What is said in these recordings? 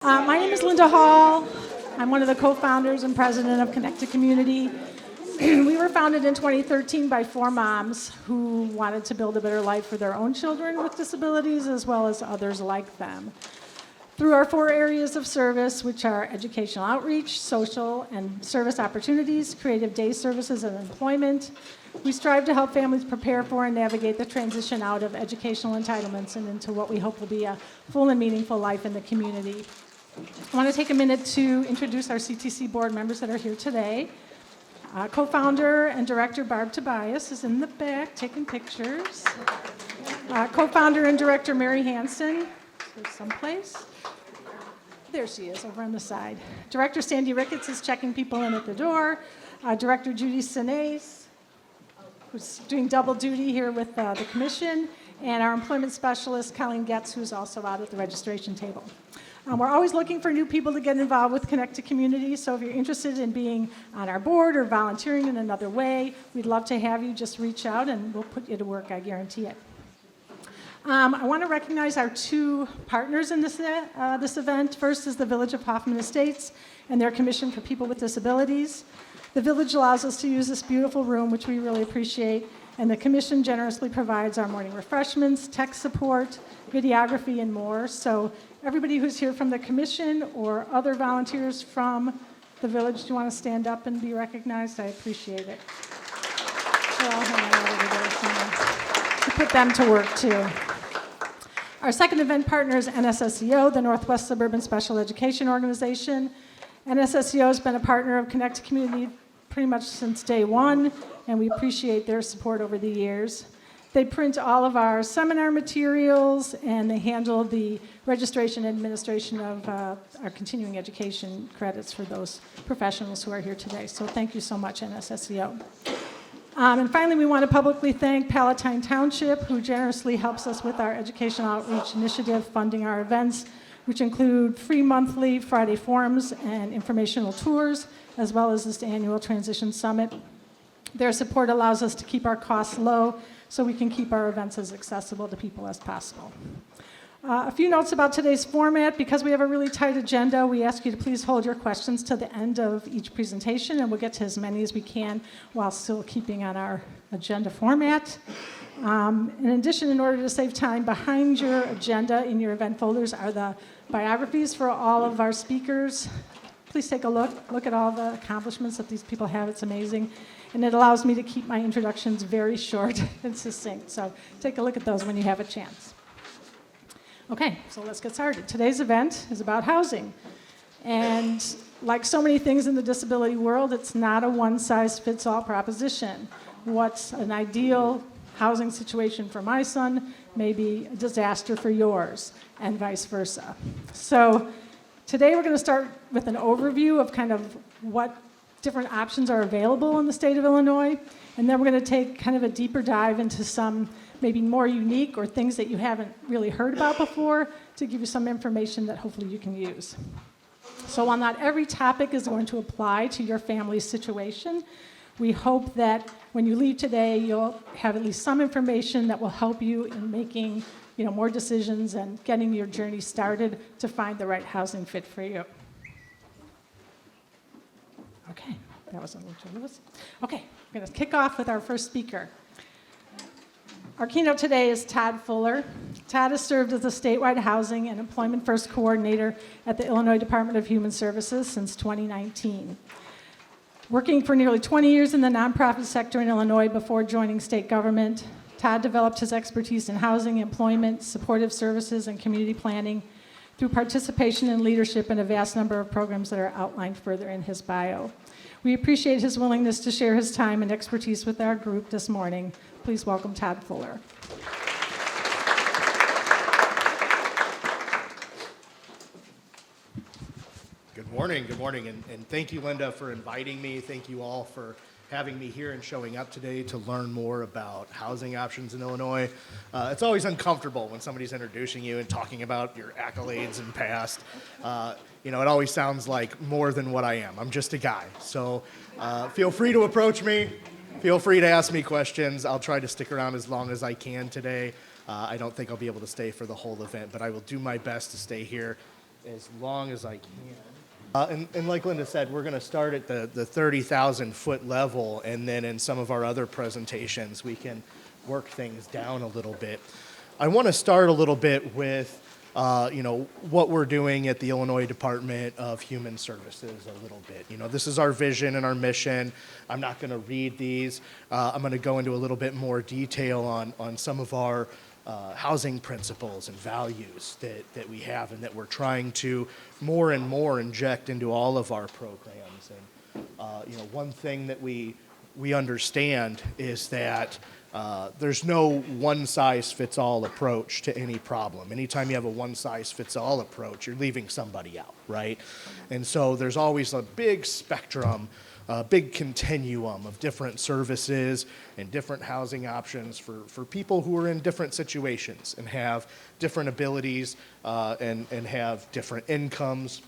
My name is Linda Hall. I'm one of the co-founders and president of Connected Community. We were founded in 2013 by four moms who wanted to build a better life for their own children with disabilities as well as others like them. Through our four areas of service, which are educational outreach, social and service opportunities, creative day services, and employment, we strive to help families prepare for and navigate the transition out of educational entitlements and into what we hope will be a full and meaningful life in the community. I want to take a minute to introduce our CTC board members that are here today. Co-founder and director Barb Tobias is in the back taking pictures. Co-founder and director Mary Hansen, there's someplace. There she is, over on the side. Director Sandy Ricketts is checking people in at the door. Director Judy Sinais, who's doing double duty here with the commission, and our employment specialist, Colleen Getz, who's also out at the registration table. We're always looking for new people to get involved with Connected Community, so if you're interested in being on our board or volunteering in another way, we'd love to have you. Just reach out and we'll put you to work, I guarantee it. I want to recognize our two partners in this event. First is the Village of Hoffman Estates and their Commission for People with Disabilities. The Village allows us to use this beautiful room, which we really appreciate, and the Commission generously provides our morning refreshments, tech support, videography, and more. So everybody who's here from the Commission or other volunteers from the Village, do you want to stand up and be recognized? I appreciate it. They're all hanging out over there somewhere. To put them to work, too. Our second event partner is NSSEO, the Northwest Suburban Special Education Organization. NSSEO has been a partner of Connected Community pretty much since day one, and we appreciate their support over the years. They print all of our seminar materials, and they handle the registration and administration of our continuing education credits for those professionals who are here today. So thank you so much, NSSEO. And finally, we want to publicly thank Palatine Township, who generously helps us with our educational outreach initiative, funding our events, which include free monthly Friday forums and informational tours, as well as this annual Transition Summit. Their support allows us to keep our costs low so we can keep our events as accessible to people as possible. A few notes about today's format. Because we have a really tight agenda, we ask you to please hold your questions to the end of each presentation, and we'll get to as many as we can while still keeping on our agenda format. In addition, in order to save time, behind your agenda in your event folders are the biographies for all of our speakers. Please take a look at all the accomplishments that these people have. It's amazing. And it allows me to keep my introductions very short and succinct. So take a look at those when you have a chance. Okay, so let's get started. Today's event is about housing. And like so many things in the disability world, it's not a one-size-fits-all proposition. What's an ideal housing situation for my son may be a disaster for yours, and vice versa. So today we're going to start with an overview of kind of what different options are available in the state of Illinois, and then we're going to take kind of a deeper dive into some maybe more unique or things that you haven't really heard about before to give you some information that hopefully you can use. So while not every topic is going to apply to your family's situation, we hope that when you leave today, you'll have at least some information that will help you in making more decisions and getting your journey started to find the right housing fit for you. Okay, that was a little too loose. Okay, we're going to kick off with our first speaker. Our keynote today is Todd Fuller. Todd has served as the statewide housing and employment first coordinator at the Illinois Department of Human Services since 2019. Working for nearly 20 years in the nonprofit sector in Illinois before joining state government, Todd developed his expertise in housing, employment, supportive services, and community planning through participation and leadership in a vast number of programs that are outlined further in his bio. We appreciate his willingness to share his time and expertise with our group this morning. Please welcome Todd Fuller. Good morning, and thank you, Linda, for inviting me. Thank you all for having me here and showing up today to learn more about housing options in Illinois. It's always uncomfortable when somebody's introducing you and talking about your accolades and past. It always sounds like more than what I am. I'm just a guy. So feel free to approach me. Feel free to ask me questions. I'll try to stick around as long as I can today. I don't think I'll be able to stay for the whole event, but I will do my best to stay here as long as I can. And like Linda said, we're going to start at the 30,000 foot level, and then in some of our other presentations, we can work things down a little bit. I want to start a little bit with what we're doing at the Illinois Department of Human Services a little bit. This is our vision and our mission. I'm not going to read these. I'm going to go into a little bit more detail on some of our housing principles and values that we have and that we're trying to more and more inject into all of our programs. And one thing that we understand is that there's no one-size-fits-all approach to any problem. Anytime you have a one-size-fits-all approach, you're leaving somebody out, right? And so there's always a big spectrum, a big continuum of different services and different housing options for people who are in different situations and have different abilities and have different incomes.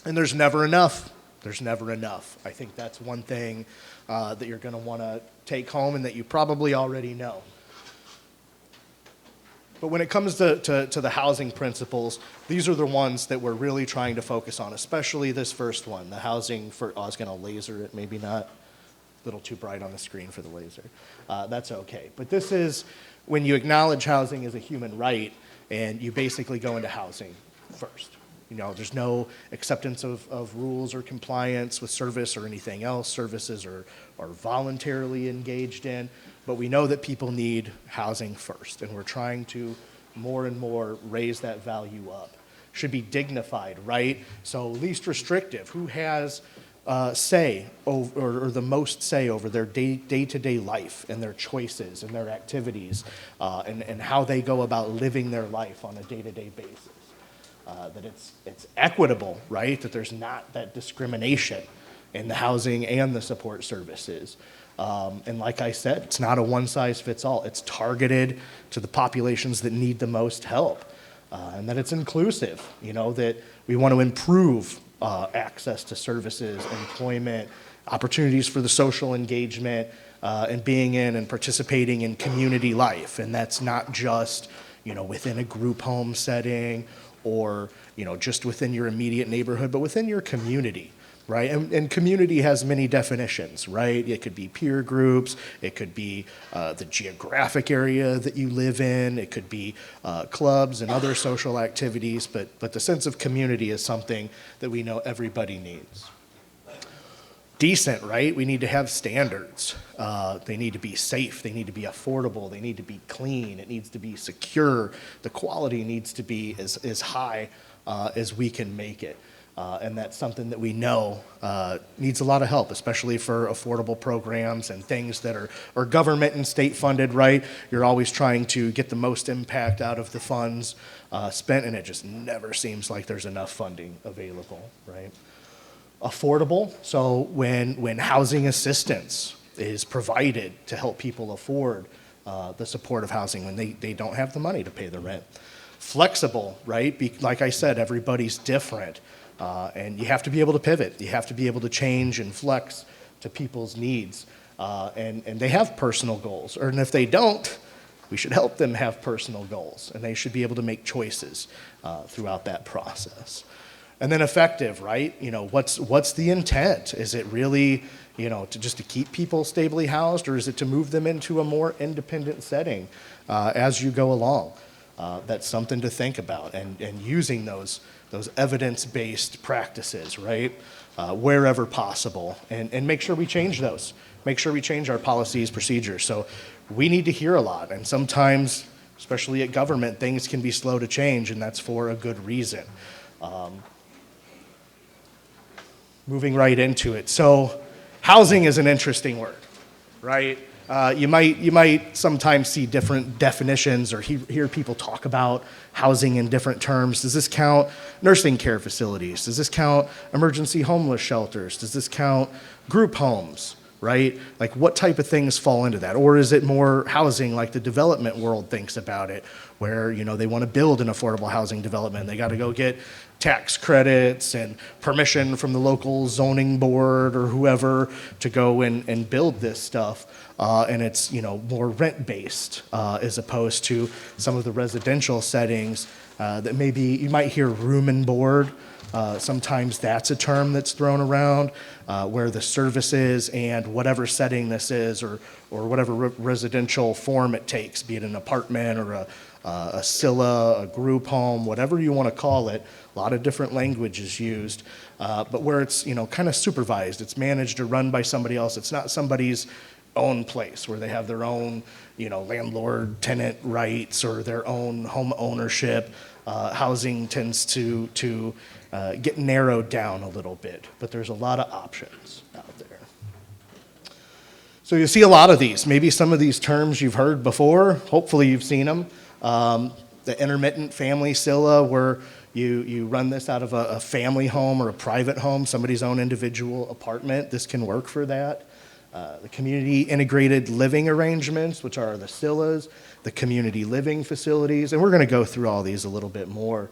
And there's never enough. There's never enough. I think that's one thing that you're going to want to take home and that you probably already know. But when it comes to the housing principles, these are the ones that we're really trying to focus on, especially this first one, the housing for, I was going to laser it, maybe not, a little too bright on the screen for the laser. That's okay. But this is when you acknowledge housing as a human right and you basically go into housing first. There's no acceptance of rules or compliance with service or anything else. Services are voluntarily engaged in, but we know that people need housing first, and we're trying to more and more raise that value up. Should be dignified, right? So least restrictive. Who has say over, or the most say over their day-to-day life and their choices and their activities and how they go about living their life on a day-to-day basis? That it's equitable, right? That there's not that discrimination in the housing and the support services. And like I said, it's not a one-size-fits-all. It's targeted to the populations that need the most help. And that it's inclusive, that we want to improve access to services, employment, opportunities for the social engagement, and being in and participating in community life. And that's not just, within a group home setting or just within your immediate neighborhood, but within your community, right? And community has many definitions, right? It could be peer groups, it could be the geographic area that you live in, it could be clubs and other social activities, but the sense of community is something that we know everybody needs. Decent, right? We need to have standards. They need to be safe. They need to be affordable. They need to be clean. It needs to be secure. The quality needs to be as high as we can make it. And that's something that we know needs a lot of help, especially for affordable programs and things that are government and state funded, right? You're always trying to get the most impact out of the funds spent, and it just never seems like there's enough funding available, right? Affordable, so when housing assistance is provided to help people afford the supportive housing when they don't have the money to pay the rent. Flexible, right? Like I said, everybody's different, and you have to be able to pivot. You have to be able to change and flex to people's needs, and they have personal goals, and if they don't, we should help them have personal goals, and they should be able to make choices throughout that process. And then effective, right? What's the intent? Is it really, to keep people stably housed, or is it to move them into a more independent setting as you go along? That's something to think about, and using those evidence-based practices, right? Wherever possible, and make sure we change those. Make sure we change our policies, procedures. So we need to hear a lot, and sometimes, especially at government, things can be slow to change, and that's for a good reason. Moving right into it. So housing is an interesting word, right? You might sometimes see different definitions or hear people talk about housing in different terms. Does this count nursing care facilities? Does this count emergency homeless shelters? Does this count group homes, right? Like what type of things fall into that? Or is it more housing like the development world thinks about it, where they want to build an affordable housing development. They got to go get tax credits and permission from the local zoning board or whoever to go and build this stuff. And it's more rent-based as opposed to some of the residential settings that maybe you might hear room and board. Sometimes that's a term that's thrown around, where the service is and whatever setting this is, or whatever residential form it takes, be it an apartment or a CILA, a group home, whatever you want to call it. A lot of different language is used, but where it's kind of supervised, it's managed or run by somebody else. It's not somebody's own place where they have their own landlord-tenant rights or their own home ownership. Housing tends to get narrowed down a little bit, but there's a lot of options out there. So you see a lot of these. Maybe some of these terms you've heard before. Hopefully you've seen them. The intermittent family CILA, where you run this out of a family home or a private home, somebody's own individual apartment. This can work for that. The community integrated living arrangements, which are the CILAs, the community living facilities, and we're going to go through all these a little bit more.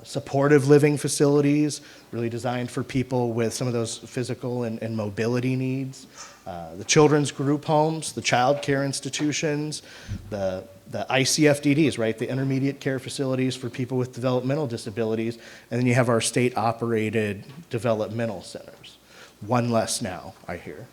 Supportive living facilities, really designed for people with some of those physical and mobility needs. The children's group homes, the child care institutions, the ICFDDs, right, the intermediate care facilities for people with developmental disabilities, and then you have our state-operated developmental centers. One less now, I hear.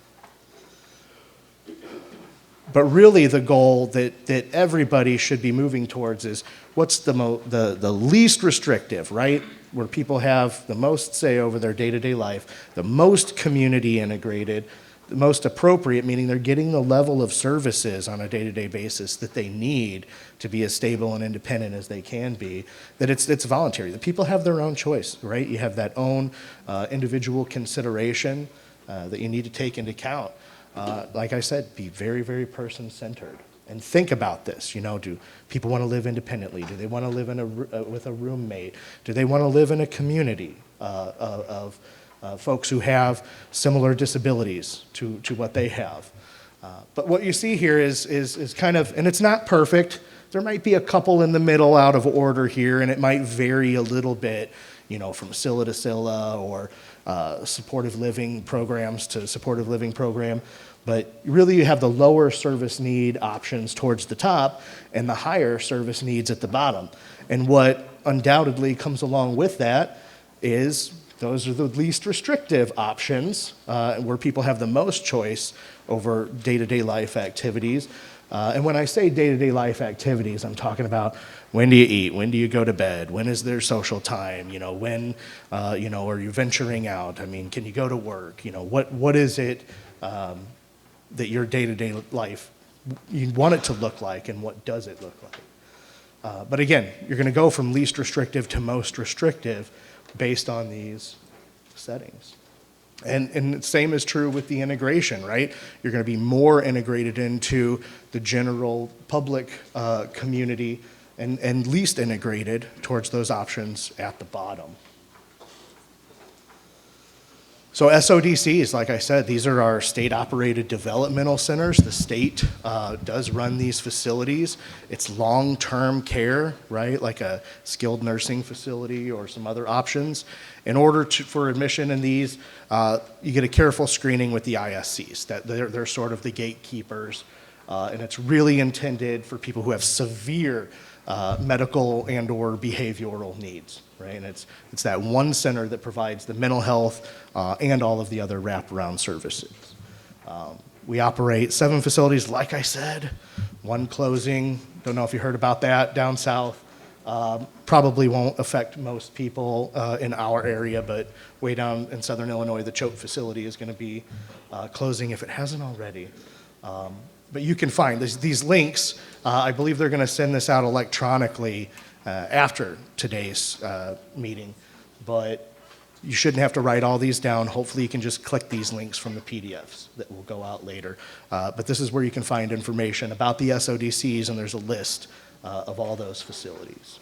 But really the goal that everybody should be moving towards is what's the least restrictive, right? Where people have the most say over their day-to-day life, the most community integrated, the most appropriate, meaning they're getting the level of services on a day-to-day basis that they need to be as stable and independent as they can be, that it's voluntary, that people have their own choice, right? You have that own individual consideration that you need to take into account. Like I said, be very, very person-centered. And think about this, do people want to live independently? Do they want to live with a roommate? Do they want to live in a community of folks who have similar disabilities to what they have? But what you see here is kind of, and it's not perfect. There might be a couple in the middle out of order here, and it might vary a little bit, from CILA to CILA, or supportive living programs to supportive living program. But really you have the lower service need options towards the top and the higher service needs at the bottom. And what undoubtedly comes along with that is those are the least restrictive options, where people have the most choice over day-to-day life activities. And when I say day-to-day life activities, I'm talking about when do you eat, when do you go to bed, when is there social time, when, are you venturing out? I mean, can you go to work? What is it that your day-to-day life, you want it to look like, and what does it look like? But again, you're going to go from least restrictive to most restrictive based on these settings. And the same is true with the integration, right? You're going to be more integrated into the general public community and least integrated towards those options at the bottom. So SODCs, like I said, these are our state-operated developmental centers. The state does run these facilities. It's long-term care, right, like a skilled nursing facility or some other options. In order for admission in these, you get a careful screening with the ISCs. That they're sort of the gatekeepers, and it's really intended for people who have severe medical and or behavioral needs, right? And it's that one center that provides the mental health and all of the other wraparound services. We operate 7 facilities, like I said, 1 closing. Don't know if you heard about that down south. Probably won't affect most people in our area, but way down in southern Illinois, the Choate facility is going to be closing if it hasn't already. But you can find these links. I believe they're going to send this out electronically after today's meeting, but you shouldn't have to write all these down. Hopefully you can just click these links from the PDFs that will go out later. But this is where you can find information about the SODCs, and there's a list of all those facilities.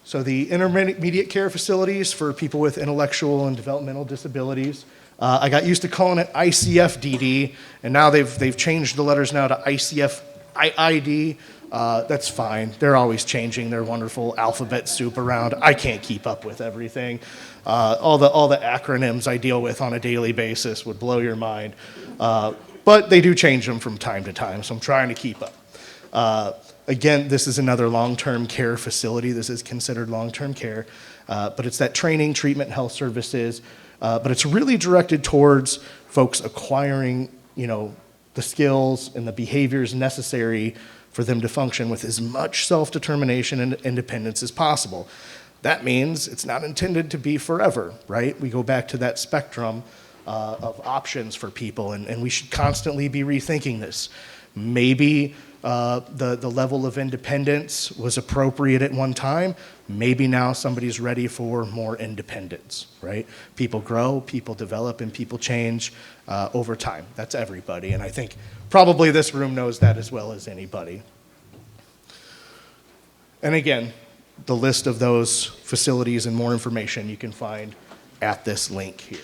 So the intermediate care facilities for people with intellectual and developmental disabilities. I got used to calling it ICFDD, and now they've changed the letters now to ICFIID. That's fine. They're always changing their wonderful alphabet soup around. I can't keep up with everything. All the acronyms I deal with on a daily basis would blow your mind. But they do change them from time to time, so I'm trying to keep up. Again, this is another long-term care facility. This is considered long-term care, but it's that training, treatment, health services, but it's really directed towards folks acquiring, the skills and the behaviors necessary for them to function with as much self-determination and independence as possible. That means it's not intended to be forever, right? We go back to that spectrum of options for people, and we should constantly be rethinking this. Maybe the level of independence was appropriate at one time. Maybe now somebody's ready for more independence, right? People grow, people develop, and people change over time. That's everybody, and I think probably this room knows that as well as anybody. And again, the list of those facilities and more information you can find at this link here.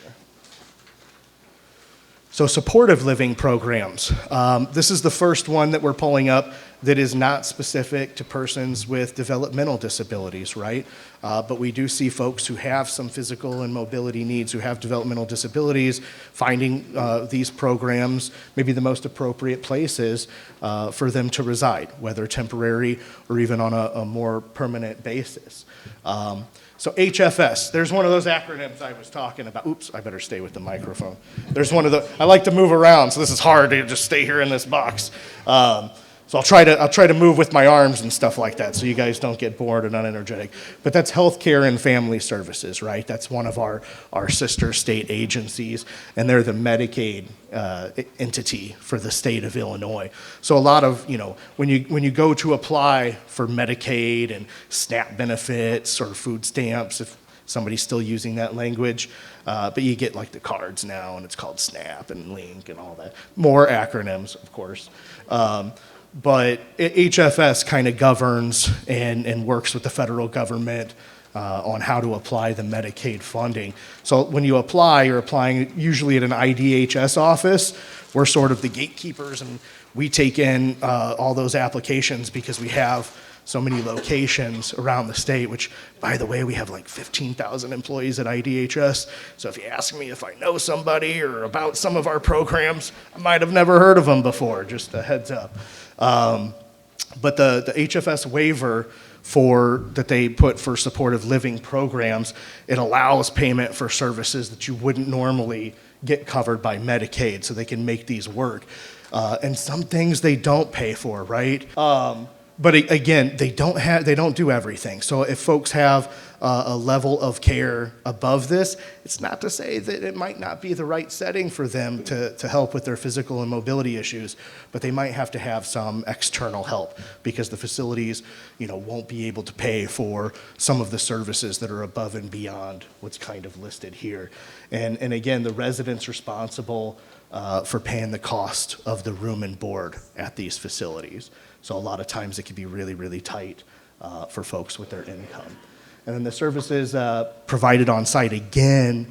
So supportive living programs. This is the first one that we're pulling up that is not specific to persons with developmental disabilities, right? But we do see folks who have some physical and mobility needs, who have developmental disabilities, finding these programs maybe the most appropriate places for them to reside, whether temporary or even on a more permanent basis. So HFS, there's one of those acronyms I was talking about. Oops, I better stay with the microphone. There's one of the, I like to move around, so this is hard to just stay here in this box. So I'll try to move with my arms and stuff like that so you guys don't get bored and unenergetic. But that's healthcare and family services, right? That's one of our sister state agencies, and they're the Medicaid entity for the state of Illinois. So a lot of, when you go to apply for Medicaid and SNAP benefits or food stamps, if somebody's still using that language, but you get like the cards now, and it's called SNAP and LINK and all that. More acronyms, of course. But HFS kind of governs and works with the federal government on how to apply the Medicaid funding. So when you apply, you're applying usually at an IDHS office. We're sort of the gatekeepers, and we take in all those applications because we have so many locations around the state, which, by the way, we have like 15,000 employees at IDHS. So if you ask me if I know somebody or about some of our programs, I might have never heard of them before, just a heads up. But the HFS waiver that they put for supportive living programs, it allows payment for services that you wouldn't normally get covered by Medicaid, so they can make these work. And some things they don't pay for, right? But again, they don't do everything. So if folks have a level of care above this, it's not to say that it might not be the right setting for them to help with their physical and mobility issues, but they might have to have some external help because the facilities, won't be able to pay for some of the services that are above and beyond what's kind of listed here. And again, the resident's responsible for paying the cost of the room and board at these facilities. So a lot of times it can be really, really tight for folks with their income. And then the services provided on site, again,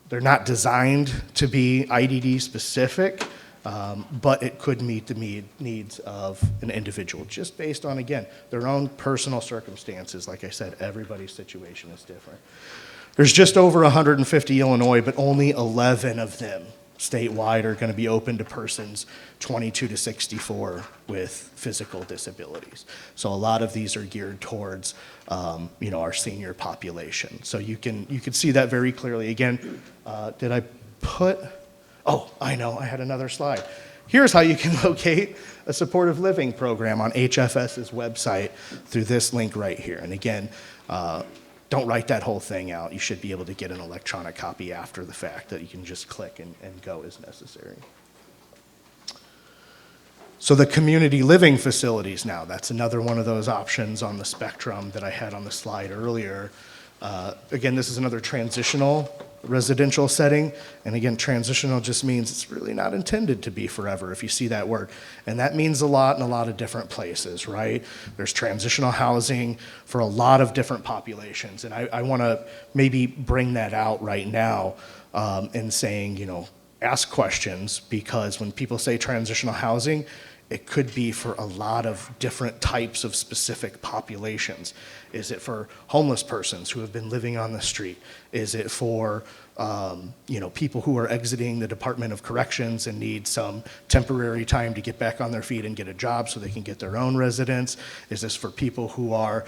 they're not designed to be IDD specific, but it could meet the needs of an individual just based on, again, their own personal circumstances. Like I said, everybody's situation is different. There's just over 150 Illinois, but only 11 of them statewide are going to be open to persons 22 to 64 with physical disabilities. So a lot of these are geared towards, our senior population. So you can see that very clearly. Again, did I put? Oh, I know. I had another slide. Here's how you can locate a supportive living program on HFS's website through this link right here. And again, don't write that whole thing out. You should be able to get an electronic copy after the fact that you can just click and go as necessary. So the community living facilities now, that's another one of those options on the spectrum that I had on the slide earlier. Again, this is another transitional residential setting. And again, transitional just means it's really not intended to be forever, if you see that word. And that means a lot in a lot of different places, right? There's transitional housing for a lot of different populations. And I want to maybe bring that out right now in saying, ask questions, because when people say transitional housing, It could be for a lot of different types of specific populations. Is it for homeless persons who have been living on the street? Is it for people who are exiting the Department of Corrections and need some temporary time to get back on their feet and get a job so they can get their own residence? Is this for people who are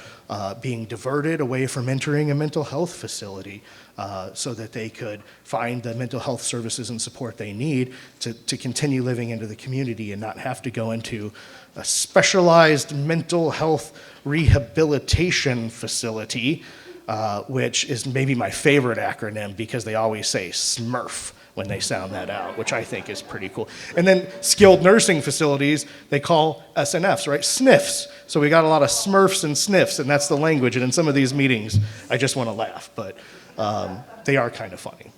being diverted away from entering a mental health facility so that they could find the mental health services and support they need to continue living into the community and not have to go into a specialized mental health rehabilitation facility, which is maybe my favorite acronym because they always say SMRF when they sound that out, which I think is pretty cool. And then skilled nursing facilities, they call SNFs, right? SNFs. So we got a lot of Smurfs and sniffs, and that's the language. And in some of these meetings, I just want to laugh, but they are kind of funny.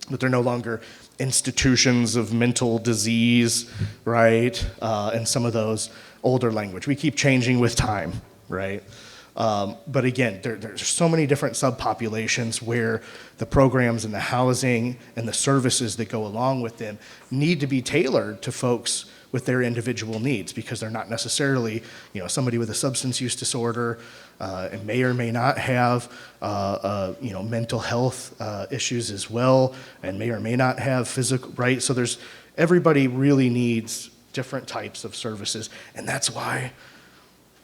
But they're no longer institutions of mental disease, right? And some of those older language. We keep changing with time, right? But again, there's so many different subpopulations where the programs and the housing and the services that go along with them need to be tailored to folks with their individual needs, because they're not necessarily, somebody with a substance use disorder and may or may not have, mental health issues as well, and may or may not have physical, right? So everybody really needs different types of services, and that's why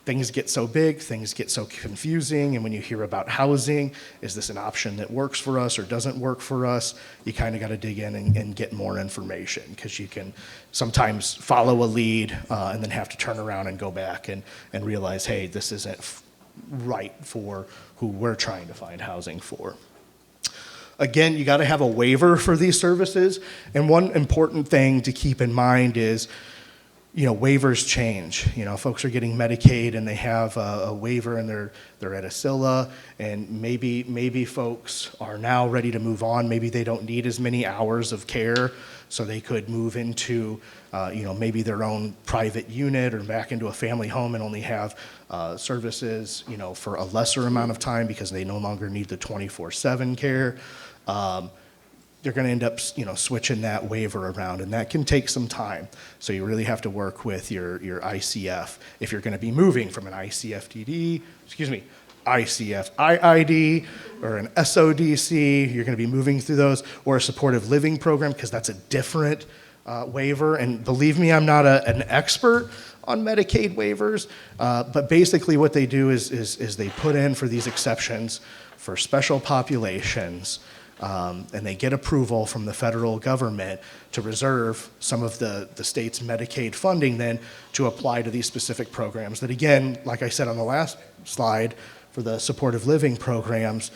things get so big, things get so confusing, and when you hear about housing, is this an option that works for us or doesn't work for us? You kind of got to dig in and get more information, because you can sometimes follow a lead and then have to turn around and go back and realize, hey, this isn't right for who we're trying to find housing for. Again, you got to have a waiver for these services, and one important thing to keep in mind is, waivers change. Folks are getting Medicaid and they have a waiver and they're at a CILA, and maybe folks are now ready to move on. Maybe they don't need as many hours of care, so they could move into, maybe their own private unit or back into a family home and only have services, for a lesser amount of time because they no longer need the 24/7 care. They're going to end up, switching that waiver around, and that can take some time. So you really have to work with your ICF if you're going to be moving from an ICF IID or an SODC. You're going to be moving through those, or a supportive living program, because that's a different waiver. And believe me, I'm not an expert on Medicaid waivers, but basically what they do is they put in for these exceptions for special populations. And they get approval from the federal government to reserve some of the state's Medicaid funding then to apply to these specific programs that, again, like I said on the last slide, for the supportive living programs,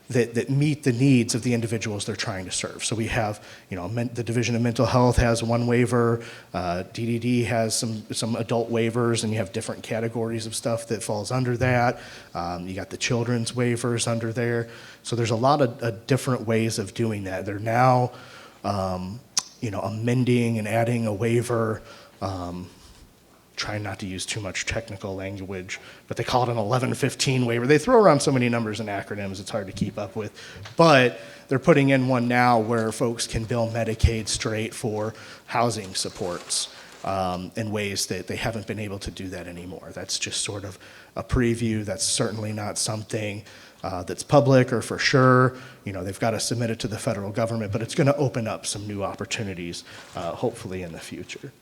that meet the needs of the individuals they're trying to serve. So we have, the Division of Mental Health has one waiver, DDD has some adult waivers, and you have different categories of stuff that falls under that. You got the children's waivers under there. So there's a lot of different ways of doing that. They're now, amending and adding a waiver, trying not to use too much technical language, but they call it an 1115 waiver. They throw around so many numbers and acronyms, it's hard to keep up with. But they're putting in one now where folks can bill Medicaid straight for housing supports in ways that they haven't been able to do that anymore. That's just sort of a preview. That's certainly not something that's public or for sure. They've got to submit it to the federal government, but it's going to open up some new opportunities, hopefully in the future.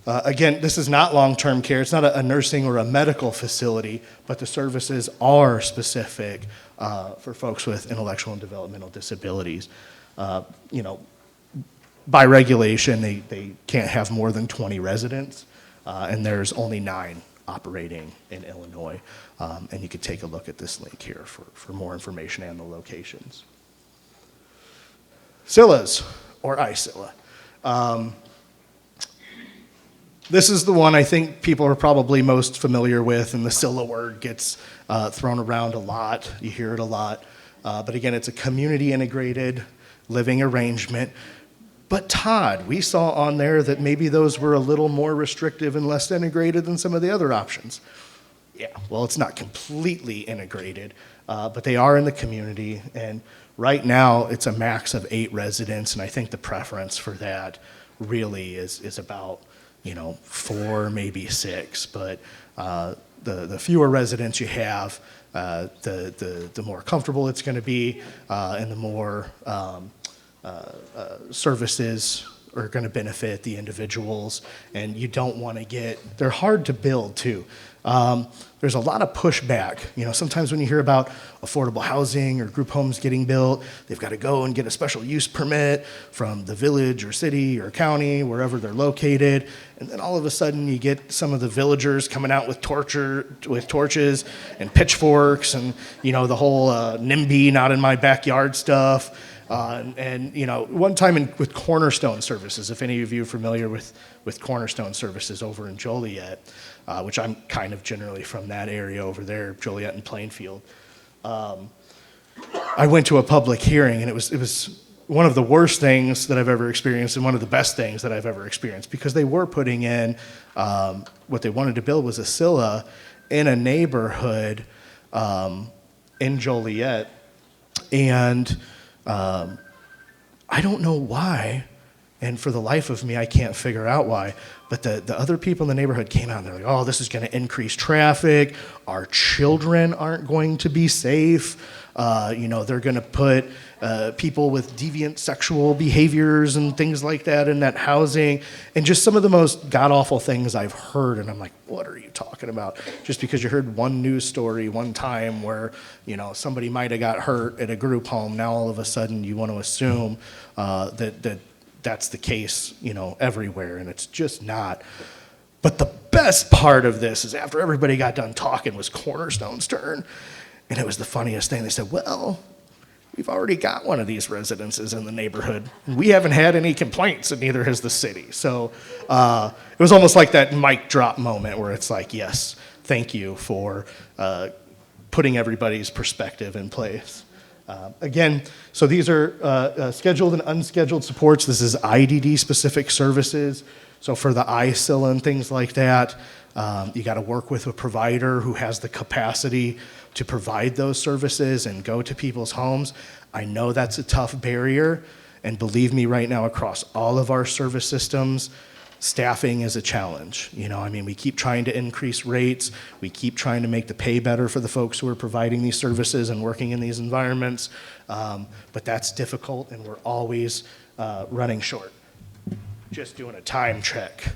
Again, this is not long-term care. It's not a nursing or a medical facility, but the services are specific for folks with intellectual and developmental disabilities. By regulation, they can't have more than 20 residents, and there's only 9 operating in Illinois. And you could take a look at this link here for more information and the locations. CILAs, or ICILA. This is the one I think people are probably most familiar with, and the CILA word gets thrown around a lot. You hear it a lot. But again, it's a community integrated living arrangement. But Todd, we saw on there that maybe those were a little more restrictive and less integrated than some of the other options. Yeah, well, it's not completely integrated, but they are in the community. And right now, it's a max of 8 residents, and I think the preference for that really is about 4, maybe 6. But the fewer residents you have, the more comfortable it's going to be, and the more services are going to benefit the individuals. And you don't want to they're hard to build too. There's a lot of pushback. Sometimes when you hear about affordable housing or group homes getting built, they've got to go and get a special use permit from the village or city or county, wherever they're located. And then all of a sudden you get some of the villagers coming out with torches and pitchforks and, the whole NIMBY, not in my backyard stuff. One time with Cornerstone Services, if any of you are familiar with Cornerstone Services over in Joliet, which I'm kind of generally from that area over there, Joliet and Plainfield. I went to a public hearing, and it was one of the worst things that I've ever experienced and one of the best things that I've ever experienced, because they were putting in, what they wanted to build was a CILA in a neighborhood in Joliet. And I don't know why, and for the life of me, I can't figure out why, but the other people in the neighborhood came out and they're like, oh, this is going to increase traffic. Our children aren't going to be safe. They're going to put people with deviant sexual behaviors and things like that in that housing, and just some of the most god-awful things I've heard. And I'm like, what are you talking about? Just because you heard one news story one time where, somebody might have got hurt at a group home, now all of a sudden you want to assume that that's the case, everywhere, and it's just not. But the best part of this is after everybody got done talking was Cornerstone's turn, and it was the funniest thing. They said, well, we've already got one of these residences in the neighborhood, and we haven't had any complaints, and neither has the city. So it was almost like that mic drop moment where it's like, yes, thank you for putting everybody's perspective in place. Again, so these are scheduled and unscheduled supports. This is IDD-specific services. So for the CILA and things like that, you got to work with a provider who has the capacity to provide those services and go to people's homes. I know that's a tough barrier, and believe me, right now across all of our service systems, staffing is a challenge. We keep trying to increase rates. We keep trying to make the pay better for the folks who are providing these services and working in these environments. But that's difficult, and we're always running short. Just doing a time check.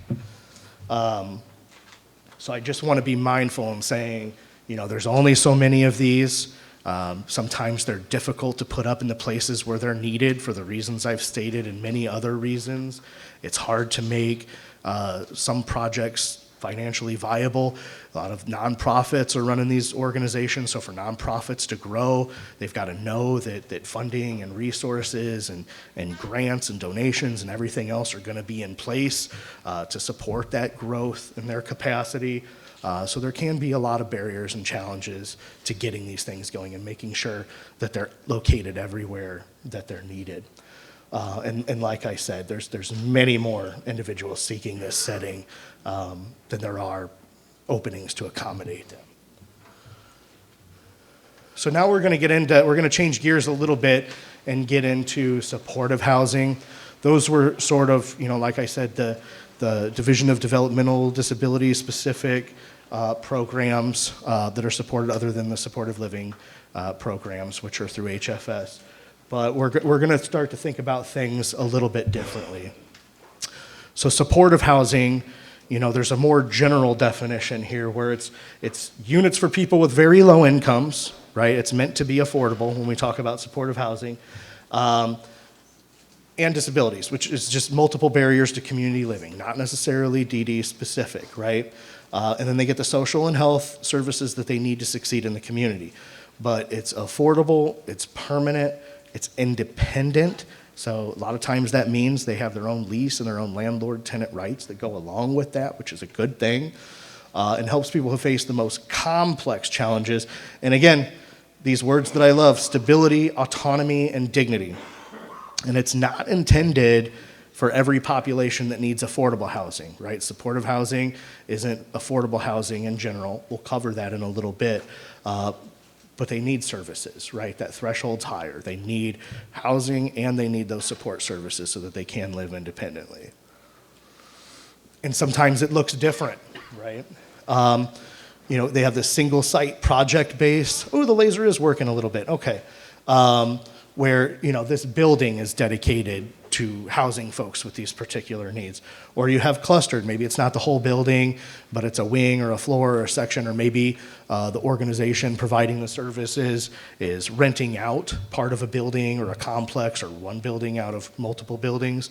So I just want to be mindful in saying, there's only so many of these. Sometimes they're difficult to put up in the places where they're needed for the reasons I've stated and many other reasons. It's hard to make some projects financially viable. A lot of nonprofits are running these organizations, so for nonprofits to grow, they've got to know that funding and resources and grants and donations and everything else are going to be in place to support that growth in their capacity. So there can be a lot of barriers and challenges to getting these things going and making sure that they're located everywhere that they're needed. And like I said, there's many more individuals seeking this setting than there are openings to accommodate them. So now we're going to change gears a little bit and get into supportive housing. Those were sort of, like I said, the Division of Developmental Disabilities specific programs that are supported other than the supportive living programs, which are through HFS. But we're going to start to think about things a little bit differently. So supportive housing, there's a more general definition here where it's units for people with very low incomes, right? It's meant to be affordable when we talk about supportive housing. And disabilities, which is just multiple barriers to community living, not necessarily DD specific, right? And then they get the social and health services that they need to succeed in the community. But it's affordable, it's permanent, it's independent. So a lot of times that means they have their own lease and their own landlord-tenant rights that go along with that, which is a good thing, and helps people who face the most complex challenges. And again, these words that I love, stability, autonomy, and dignity. And it's not intended for every population that needs affordable housing, right? Supportive housing isn't affordable housing in general. We'll cover that in a little bit. But they need services, right? That threshold's higher. They need housing and they need those support services so that they can live independently. And sometimes it looks different, right? They have this single site project base. Oh, the laser is working a little bit. Okay. Where, this building is dedicated to housing folks with these particular needs. Or you have clustered. Maybe it's not the whole building, but it's a wing or a floor or a section, or maybe the organization providing the services is renting out part of a building or a complex or one building out of multiple buildings.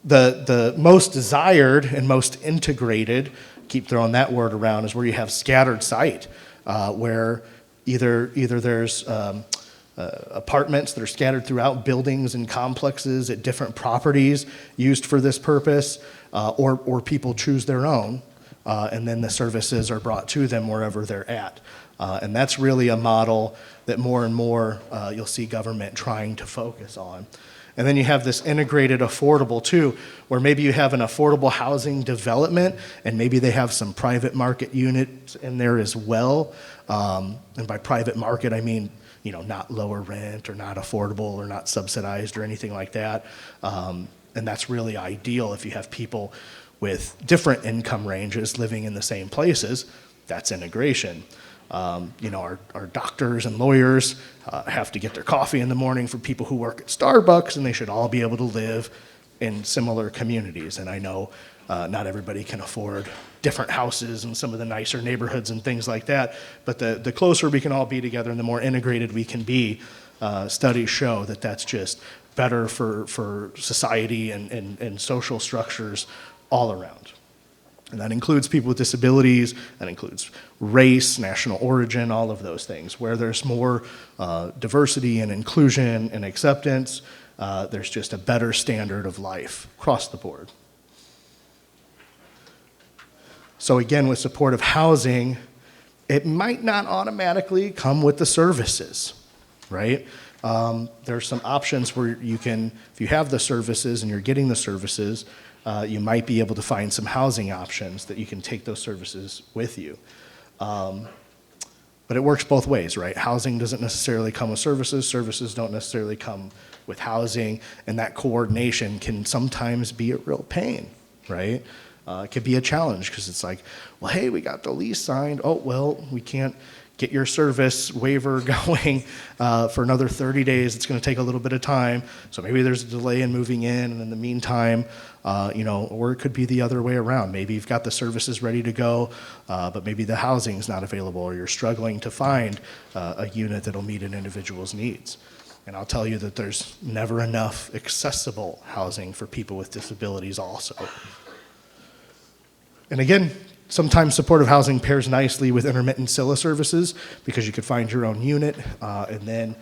The most desired and most integrated, keep throwing that word around, is where you have scattered site, where either there's apartments that are scattered throughout buildings and complexes at different properties used for this purpose, or people choose their own, and then the services are brought to them wherever they're at. And that's really a model that more and more you'll see government trying to focus on. And then you have this integrated affordable too, where maybe you have an affordable housing development and maybe they have some private market units in there as well. And by private market, I mean, not lower rent or not affordable or not subsidized or anything like that. And that's really ideal if you have people with different income ranges living in the same places. That's integration. Our doctors and lawyers have to get their coffee in the morning for people who work at Starbucks, and they should all be able to live in similar communities. And I know not everybody can afford different houses in some of the nicer neighborhoods and things like that, but the closer we can all be together and the more integrated we can be, studies show that that's just better for society and social structures all around. And that includes people with disabilities, that includes race, national origin, all of those things. Where there's more diversity and inclusion and acceptance, there's just a better standard of life across the board. So again, with supportive housing, it might not automatically come with the services, right? There's some options where you can, if you have the services and you're getting the services, you might be able to find some housing options that you can take those services with you. But it works both ways, right? Housing doesn't necessarily come with services. Services don't necessarily come with housing. And that coordination can sometimes be a real pain, right? It could be a challenge because it's like, well, hey, we got the lease signed. Oh, well, we can't get your service waiver going for another 30 days. It's going to take a little bit of time. So maybe there's a delay in moving in. And in the meantime, or it could be the other way around. Maybe you've got the services ready to go, but maybe the housing's not available, or you're struggling to find a unit that'll meet an individual's needs. And I'll tell you that there's never enough accessible housing for people with disabilities also. And again, sometimes supportive housing pairs nicely with intermittent CILA services because you could find your own unit and then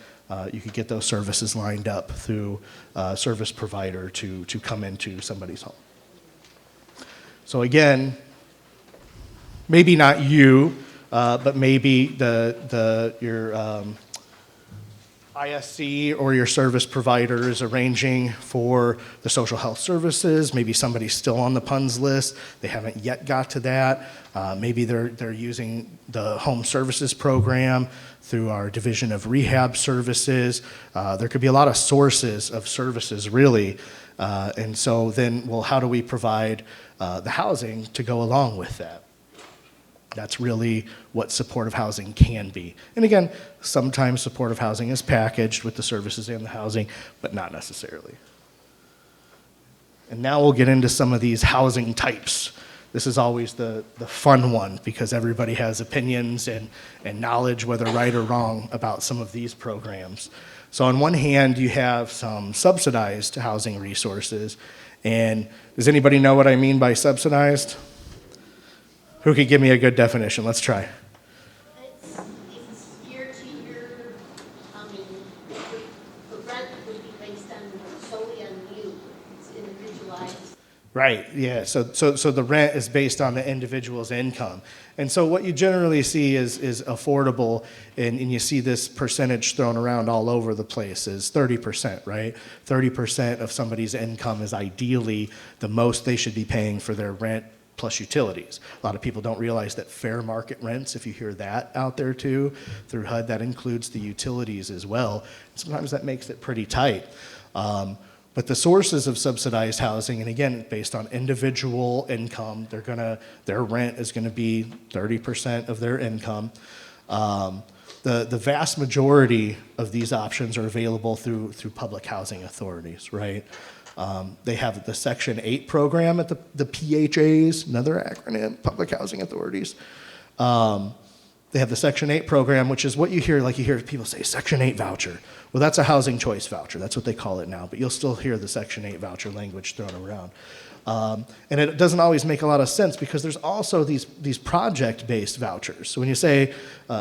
you could get those services lined up through a service provider to come into somebody's home. So again, maybe not you, but maybe your ISC or your service provider is arranging for the social health services. Maybe somebody's still on the PUNS list. They haven't yet got to that. Maybe they're using the home services program through our division of rehab services. There could be a lot of sources of services, really. And so then, well, how do we provide the housing to go along with that? That's really what supportive housing can be. And again, sometimes supportive housing is packaged with the services and the housing, but not necessarily. And now we'll get into some of these housing types. This is always the fun one because everybody has opinions and knowledge, whether right or wrong, about some of these programs. So on one hand, you have some subsidized housing resources. And does anybody know what I mean by subsidized? Who could give me a good definition? Let's try. It's year to year. I mean, the rent would be based solely on you. It's individualized. Right, yeah. So the rent is based on the individual's income. And so what you generally see is affordable, and you see this percentage thrown around all over the place, is 30%, right? 30% of somebody's income is ideally the most they should be paying for their rent plus utilities. A lot of people don't realize that fair market rents, if you hear that out there too, through HUD, that includes the utilities as well. Sometimes that makes it pretty tight. But the sources of subsidized housing, and again, based on individual income, their rent is gonna be 30% of their income. The vast majority of these options are available through public housing authorities, right? They have the Section 8 program at the PHAs, another acronym, Public Housing Authorities. They have the Section 8 program, which is what you hear people say, Section 8 voucher. Well, that's a housing choice voucher. That's what they call it now, but you'll still hear the Section 8 voucher language thrown around. And it doesn't always make a lot of sense because there's also these project-based vouchers. So when you say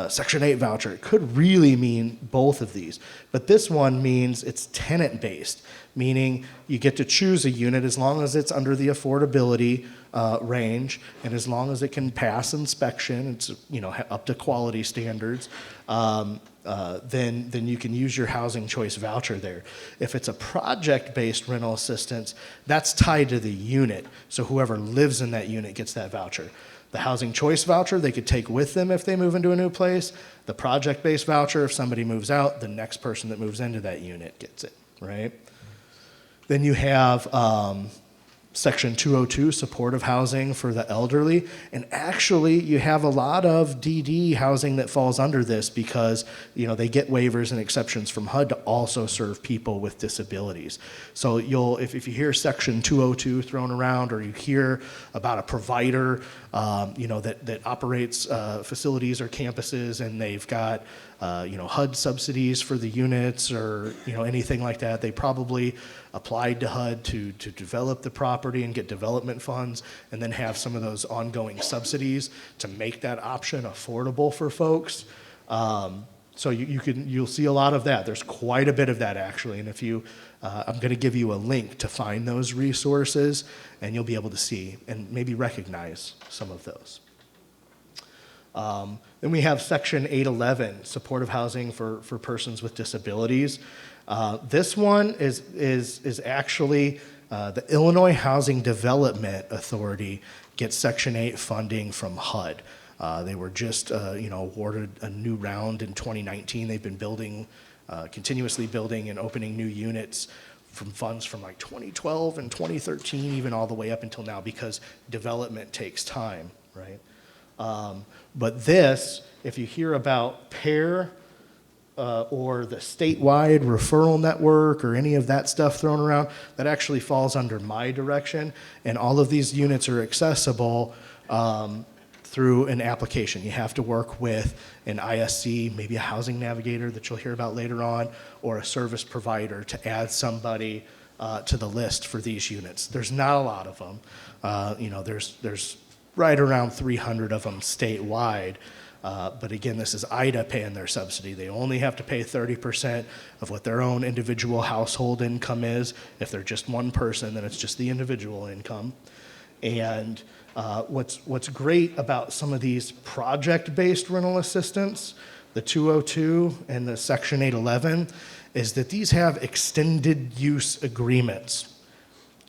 Section 8 voucher, it could really mean both of these. But this one means it's tenant-based, meaning you get to choose a unit as long as it's under the affordability range and as long as it can pass inspection, it's up to quality standards. Then you can use your housing choice voucher there. If it's a project-based rental assistance, that's tied to the unit. So whoever lives in that unit gets that voucher. The housing choice voucher, they could take with them if they move into a new place. The project-based voucher, if somebody moves out, the next person that moves into that unit gets it, right? Then you have Section 202, supportive housing for the elderly. And actually, you have a lot of DD housing that falls under this because, they get waivers and exceptions from HUD to also serve people with disabilities. So if you hear Section 202 thrown around or you hear about a provider, that operates facilities or campuses and they've got HUD subsidies for the units or anything like that, they probably applied to HUD to develop the property and get development funds and then have some of those ongoing subsidies to make that option affordable for folks. So you'll see a lot of that. There's quite a bit of that actually, and I'm going to give you a link to find those resources and you'll be able to see and maybe recognize some of those. Then we have Section 811, supportive housing for persons with disabilities. This one is actually the Illinois Housing Development Authority gets Section 8 funding from HUD. They were just awarded a new round in 2019. They've been continuously building and opening new units from funds from like 2012 and 2013, even all the way up until now, because development takes time, right? But this, if you hear about PAIR or the statewide referral network or any of that stuff thrown around, that actually falls under my direction. And all of these units are accessible through an application. You have to work with an ISC, maybe a housing navigator that you'll hear about later on, or a service provider to add somebody to the list for these units. There's not a lot of them. There's right around 300 of them statewide. But again, this is IDA paying their subsidy. They only have to pay 30% of what their own individual household income is. If they're just one person, then it's just the individual income. And what's great about some of these project-based rental assistance, the 202 and the Section 811, is that these have extended use agreements.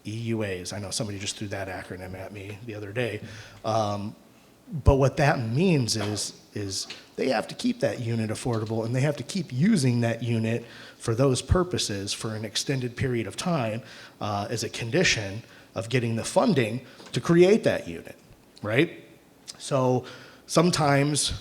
EUAs. I know somebody just threw that acronym at me the other day. But what that means is they have to keep that unit affordable and they have to keep using that unit for those purposes for an extended period of time as a condition of getting the funding to create that unit, right? So sometimes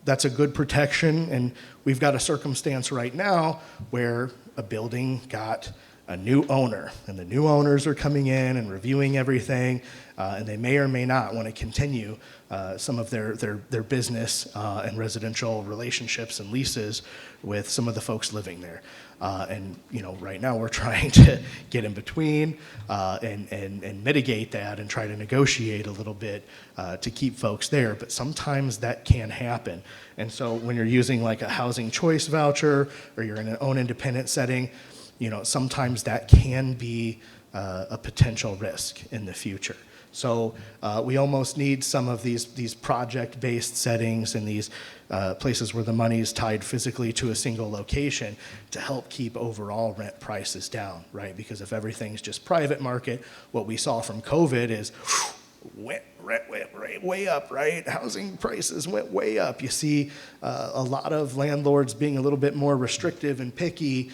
that's a good protection, and we've got a circumstance right now where a building got a new owner, and the new owners are coming in and reviewing everything, and they may or may not want to continue some of their business and residential relationships and leases with some of the folks living there. And right now we're trying to get in between and mitigate that and try to negotiate a little bit to keep folks there. But sometimes that can happen. And so when you're using like a housing choice voucher or you're in an own independent setting, sometimes that can be a potential risk in the future. So we almost need some of these project-based settings and these places where the money is tied physically to a single location to help keep overall rent prices down, right? Because if everything's just private market, what we saw from COVID is rent went way up, right? Housing prices went way up. You see a lot of landlords being a little bit more restrictive and picky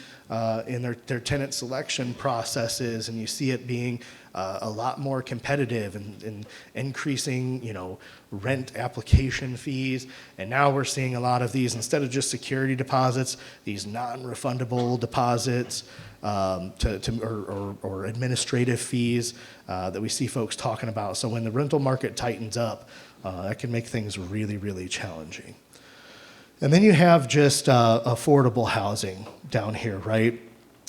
in their tenant selection processes, and you see it being a lot more competitive and increasing, rent application fees. And now we're seeing a lot of these, instead of just security deposits, these non-refundable deposits or administrative fees that we see folks talking about. So when the rental market tightens up, that can make things really, really challenging. And then you have just affordable housing down here, right?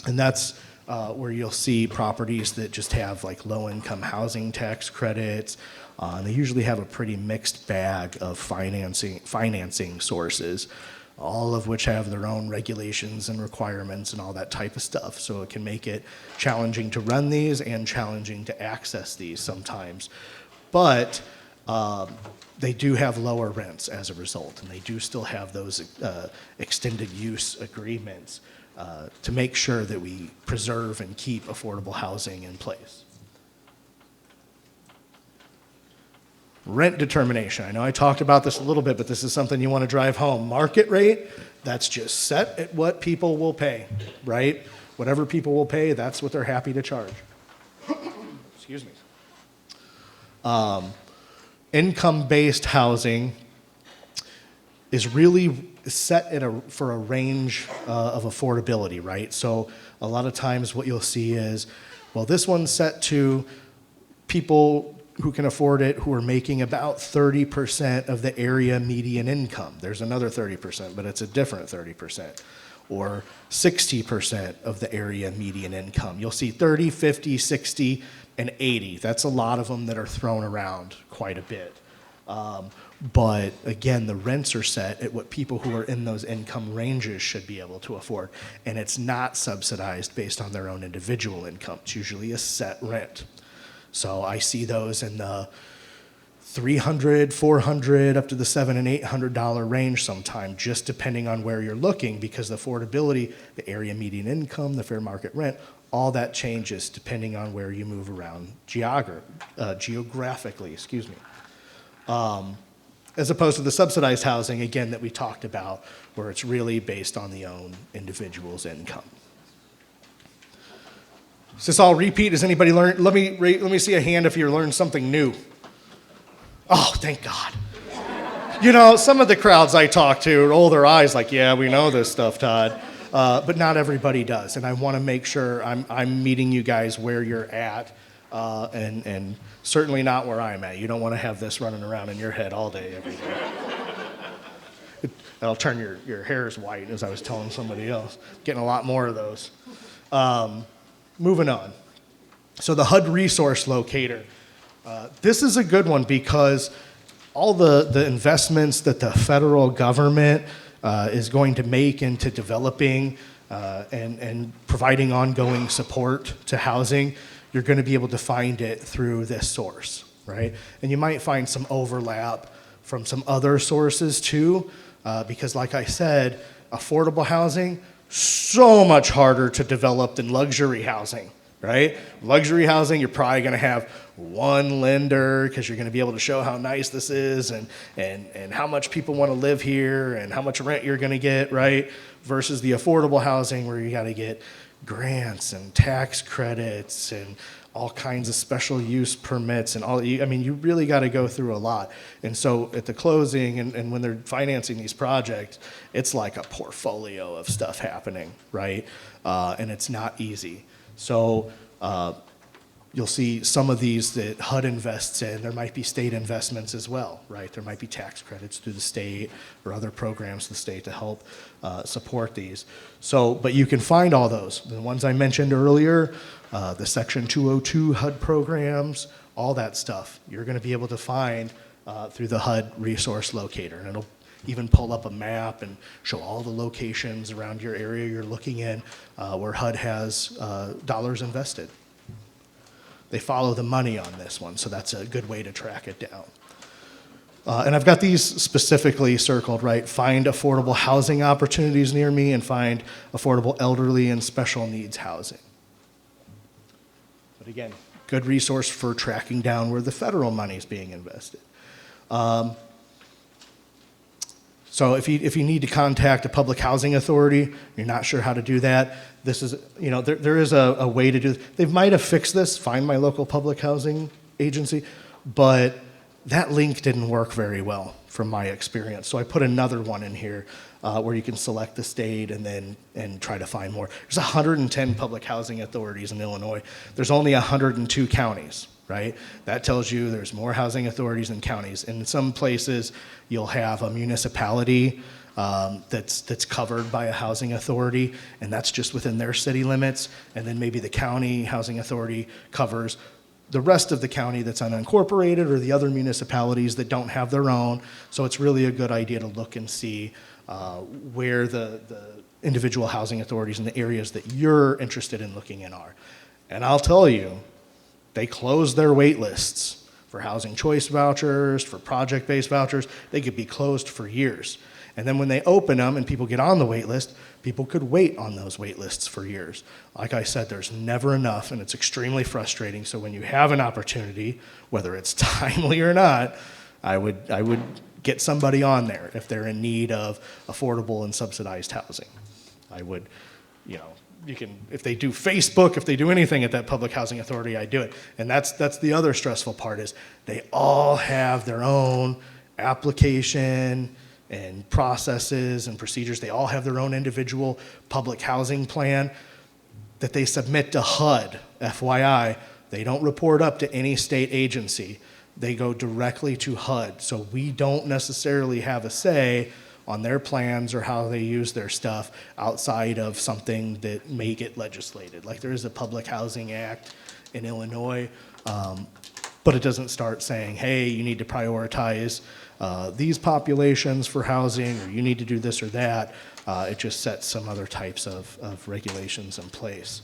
And that's where you'll see properties that just have like low-income housing tax credits. And they usually have a pretty mixed bag of financing sources, all of which have their own regulations and requirements and all that type of stuff. So it can make it challenging to run these and challenging to access these sometimes. But they do have lower rents as a result, and they do still have those extended use agreements to make sure that we preserve and keep affordable housing in place. Rent determination. I know I talked about this a little bit, but this is something you want to drive home. Market rate, that's just set at what people will pay, right? Whatever people will pay, that's what they're happy to charge. Excuse me. Income-based housing is really set for a range of affordability, right? So a lot of times what you'll see is, well, this one's set to people who can afford it, who are making about 30% of the area median income. There's another 30%, but it's a different 30%. Or 60% of the area median income. You'll see 30, 50, 60, and 80. That's a lot of them that are thrown around quite a bit. But again, the rents are set at what people who are in those income ranges should be able to afford. And it's not subsidized based on their own individual income. It's usually a set rent. So I see those in the $300, $400, up to the $700 and $800 range sometime, just depending on where you're looking, because the affordability, the area median income, the fair market rent, all that changes depending on where you move around geographically, as opposed to the subsidized housing, again, that we talked about, where it's really based on the own individual's income. Is this all repeat? Does anybody learn? Let me see a hand if you learned something new. Oh, thank God. Some of the crowds I talk to roll their eyes like, yeah, we know this stuff, Todd. But not everybody does. And I want to make sure I'm meeting you guys where you're at, and certainly not where I'm at. You don't want to have this running around in your head all day, every day. That'll turn your hairs white, as I was telling somebody else. Getting a lot more of those. Moving on. So the HUD resource locator. This is a good one because all the investments that the federal government is going to make into developing and providing ongoing support to housing, you're going to be able to find it through this source, right? And you might find some overlap from some other sources too, because like I said, affordable housing, so much harder to develop than luxury housing, right? Luxury housing, you're probably going to have one lender because you're going to be able to show how nice this is and how much people want to live here and how much rent you're going to get, right? Versus the affordable housing where you got to get grants and tax credits and all kinds of special use permits and all. You really got to go through a lot. And so at the closing and when they're financing these projects, it's like a portfolio of stuff happening, right? And it's not easy. So you'll see some of these that HUD invests in. There might be state investments as well, right? There might be tax credits through the state or other programs in the state to help support these. So, but you can find all those. The ones I mentioned earlier, the Section 202 HUD programs, all that stuff, you're going to be able to find through the HUD resource locator. And it'll even pull up a map and show all the locations around your area you're looking in where HUD has dollars invested. They follow the money on this one, so that's a good way to track it down. And I've got these specifically circled, right? Find affordable housing opportunities near me and find affordable elderly and special needs housing. But again, good resource for tracking down where the federal money is being invested. So if you need to contact a public housing authority, you're not sure how to do that, this is, there is a way to do it. They might have fixed this, Find My Local Public Housing Agency, but that link didn't work very well from my experience. So I put another one in here where you can select the state and try to find more. There's 110 public housing authorities in Illinois. There's only 102 counties, right? That tells you there's more housing authorities than counties. In some places, you'll have a municipality that's covered by a housing authority, and that's just within their city limits. And then maybe the county housing authority covers the rest of the county that's unincorporated or the other municipalities that don't have their own. So it's really a good idea to look and see where the individual housing authorities in the areas that you're interested in looking in are. And I'll tell you, they close their wait lists for housing choice vouchers, for project-based vouchers. They could be closed for years. And then when they open them and people get on the wait list, people could wait on those wait lists for years. Like I said, there's never enough, and it's extremely frustrating. So when you have an opportunity, whether it's timely or not, I would get somebody on there if they're in need of affordable and subsidized housing. I would, you can, if they do Facebook, if they do anything at that public housing authority, I do it. And that's the other stressful part is they all have their own application and processes and procedures. They all have their own individual public housing plan that they submit to HUD, FYI. They don't report up to any state agency. They go directly to HUD. So we don't necessarily have a say on their plans or how they use their stuff outside of something that may get legislated. Like there is a Public Housing Act in Illinois, but it doesn't start saying, hey, you need to prioritize these populations for housing, or you need to do this or that. It just sets some other types of regulations in place.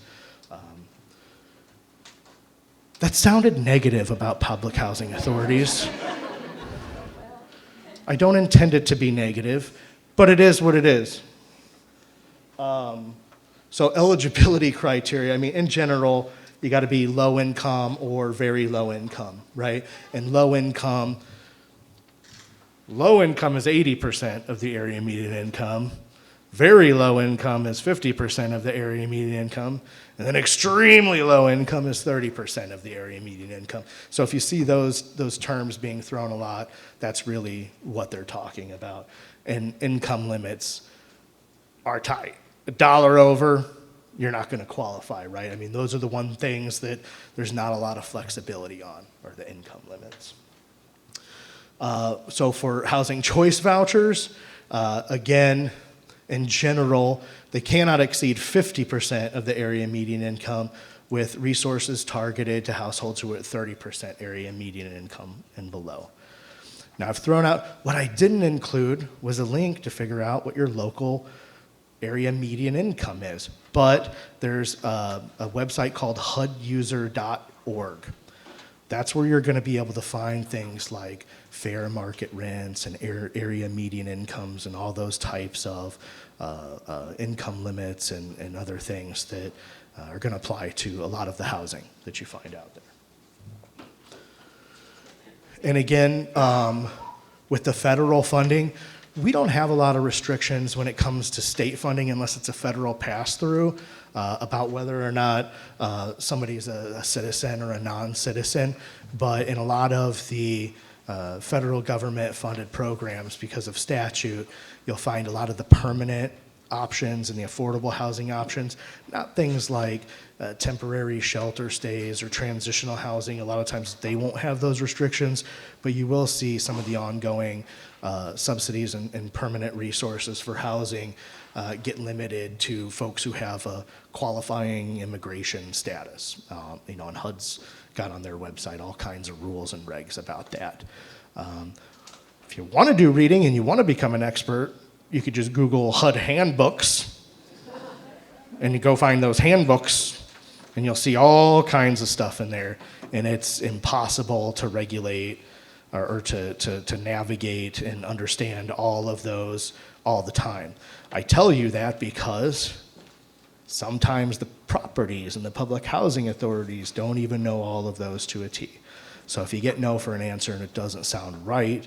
That sounded negative about public housing authorities. I don't intend it to be negative, but it is what it is. So eligibility criteria, in general, you got to be low income or very low income, right? And low income is 80% of the area median income. Very low income is 50% of the area median income. And then extremely low income is 30% of the area median income. So if you see those terms being thrown a lot, that's really what they're talking about. And income limits are tight. $1 over, you're not going to qualify, right? Those are the one things that there's not a lot of flexibility on, are the income limits. So for housing choice vouchers, again, in general, they cannot exceed 50% of the area median income, with resources targeted to households who are at 30% area median income and below. Now I've thrown out, what I didn't include was a link to figure out what your local area median income is, but there's a website called huduser.org. That's where you're going to be able to find things like fair market rents and area median incomes and all those types of income limits and other things that are going to apply to a lot of the housing that you find out there. And again, with the federal funding, we don't have a lot of restrictions when it comes to state funding unless it's a federal pass-through about whether or not somebody's a citizen or a non-citizen. But in a lot of the federal government funded programs, because of statute, you'll find a lot of the permanent options and the affordable housing options, not things like temporary shelter stays or transitional housing. A lot of times they won't have those restrictions, but you will see some of the ongoing subsidies and permanent resources for housing get limited to folks who have a qualifying immigration status. And HUD's got on their website all kinds of rules and regs about that. If you want to do reading and you want to become an expert, you could just Google HUD handbooks, and you go find those handbooks, and you'll see all kinds of stuff in there, and it's impossible to regulate or to navigate and understand all of those all the time. I tell you that because Sometimes the properties and the public housing authorities don't even know all of those to a T. So if you get no for an answer and it doesn't sound right,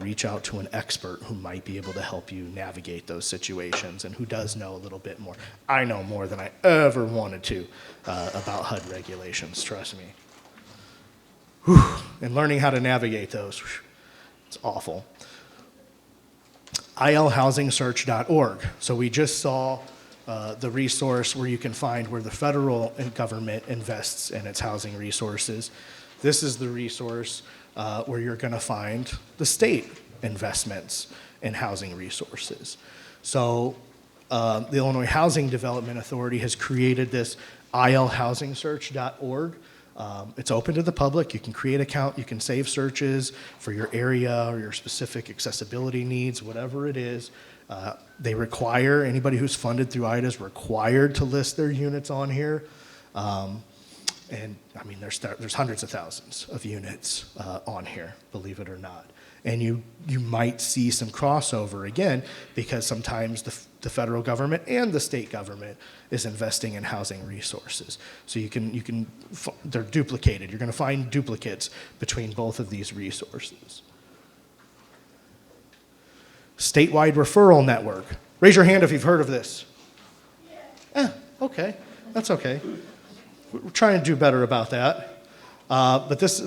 reach out to an expert who might be able to help you navigate those situations and who does know a little bit more. I know more than I ever wanted to about HUD regulations, trust me. Whew. And learning how to navigate those, it's awful. ilhousingsearch.org. So we just saw the resource where you can find where the federal government invests in its housing resources. This is the resource where you're going to find the state investments in housing resources. So the Illinois Housing Development Authority has created this ilhousingsearch.org. It's open to the public. You can create an account. You can save searches for your area or your specific accessibility needs, whatever it is. They require, anybody who's funded through IDA is required to list their units on here. And I mean, there's hundreds of thousands of units on here, believe it or not. And you might see some crossover again, because sometimes the federal government and the state government is investing in housing resources. So they're duplicated. You're going to find duplicates between both of these resources. Statewide referral network. Raise your hand if you've heard of this. Okay, that's okay. We're trying to do better about that. But this,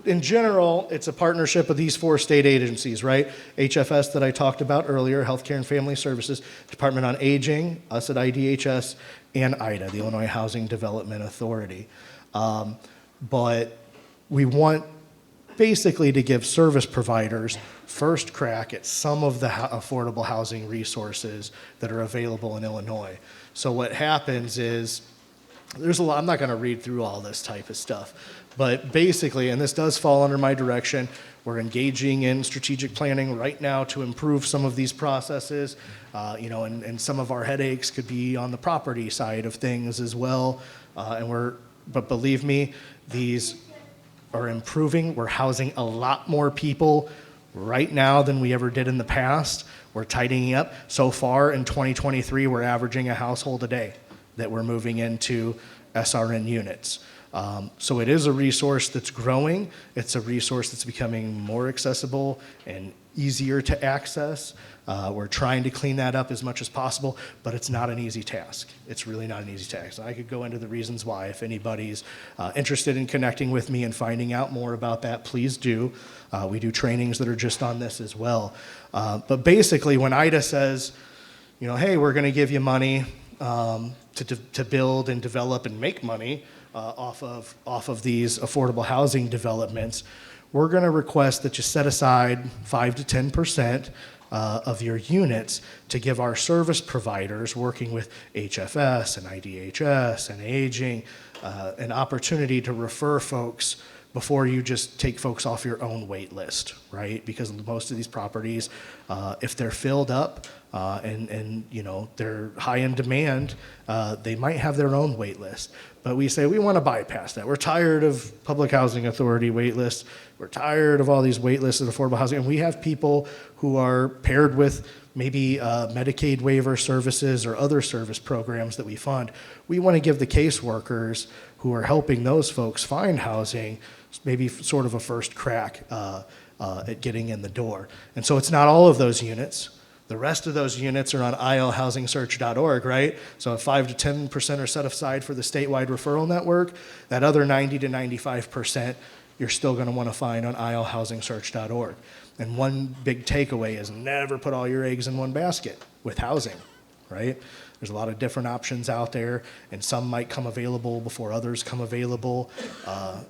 in general, it's a partnership of these 4 state agencies, right? HFS that I talked about earlier, Healthcare and Family Services, Department on Aging, us at IDHS, and IDA, the Illinois Housing Development Authority. But we want basically to give service providers first crack at some of the affordable housing resources that are available in Illinois. So what happens is, there's a lot, I'm not going to read through all this type of stuff, but basically, and this does fall under my direction, we're engaging in strategic planning right now to improve some of these processes, and some of our headaches could be on the property side of things as well, but believe me, these are improving. We're housing a lot more people right now than we ever did in the past. We're tightening up. So far in 2023, we're averaging a household a day that we're moving into SRN units. So it is a resource that's growing. It's a resource that's becoming more accessible and easier to access. We're trying to clean that up as much as possible, but it's not an easy task. It's really not an easy task. I could go into the reasons why. If anybody's interested in connecting with me and finding out more about that, please do. We do trainings that are just on this as well. But basically, when IDA says, hey, we're going to give you money to build and develop and make money off of these affordable housing developments, we're going to request that you set aside 5 to 10% of your units to give our service providers working with HFS and IDHS and aging an opportunity to refer folks before you just take folks off your own wait list, right? Because most of these properties, if they're filled up and they're high in demand, they might have their own wait list. But we say we want to bypass that. We're tired of public housing authority wait lists. We're tired of all these wait lists of affordable housing. And we have people who are paired with maybe Medicaid waiver services or other service programs that we fund. We want to give the caseworkers who are helping those folks find housing maybe sort of a first crack at getting in the door. And so it's not all of those units. The rest of those units are on ilhousingsearch.org, right? So if 5 to 10% are set aside for the statewide referral network, that other 90 to 95% you're still going to want to find on ilhousingsearch.org. And one big takeaway is never put all your eggs in one basket with housing, right? There's a lot of different options out there, and some might come available before others come available.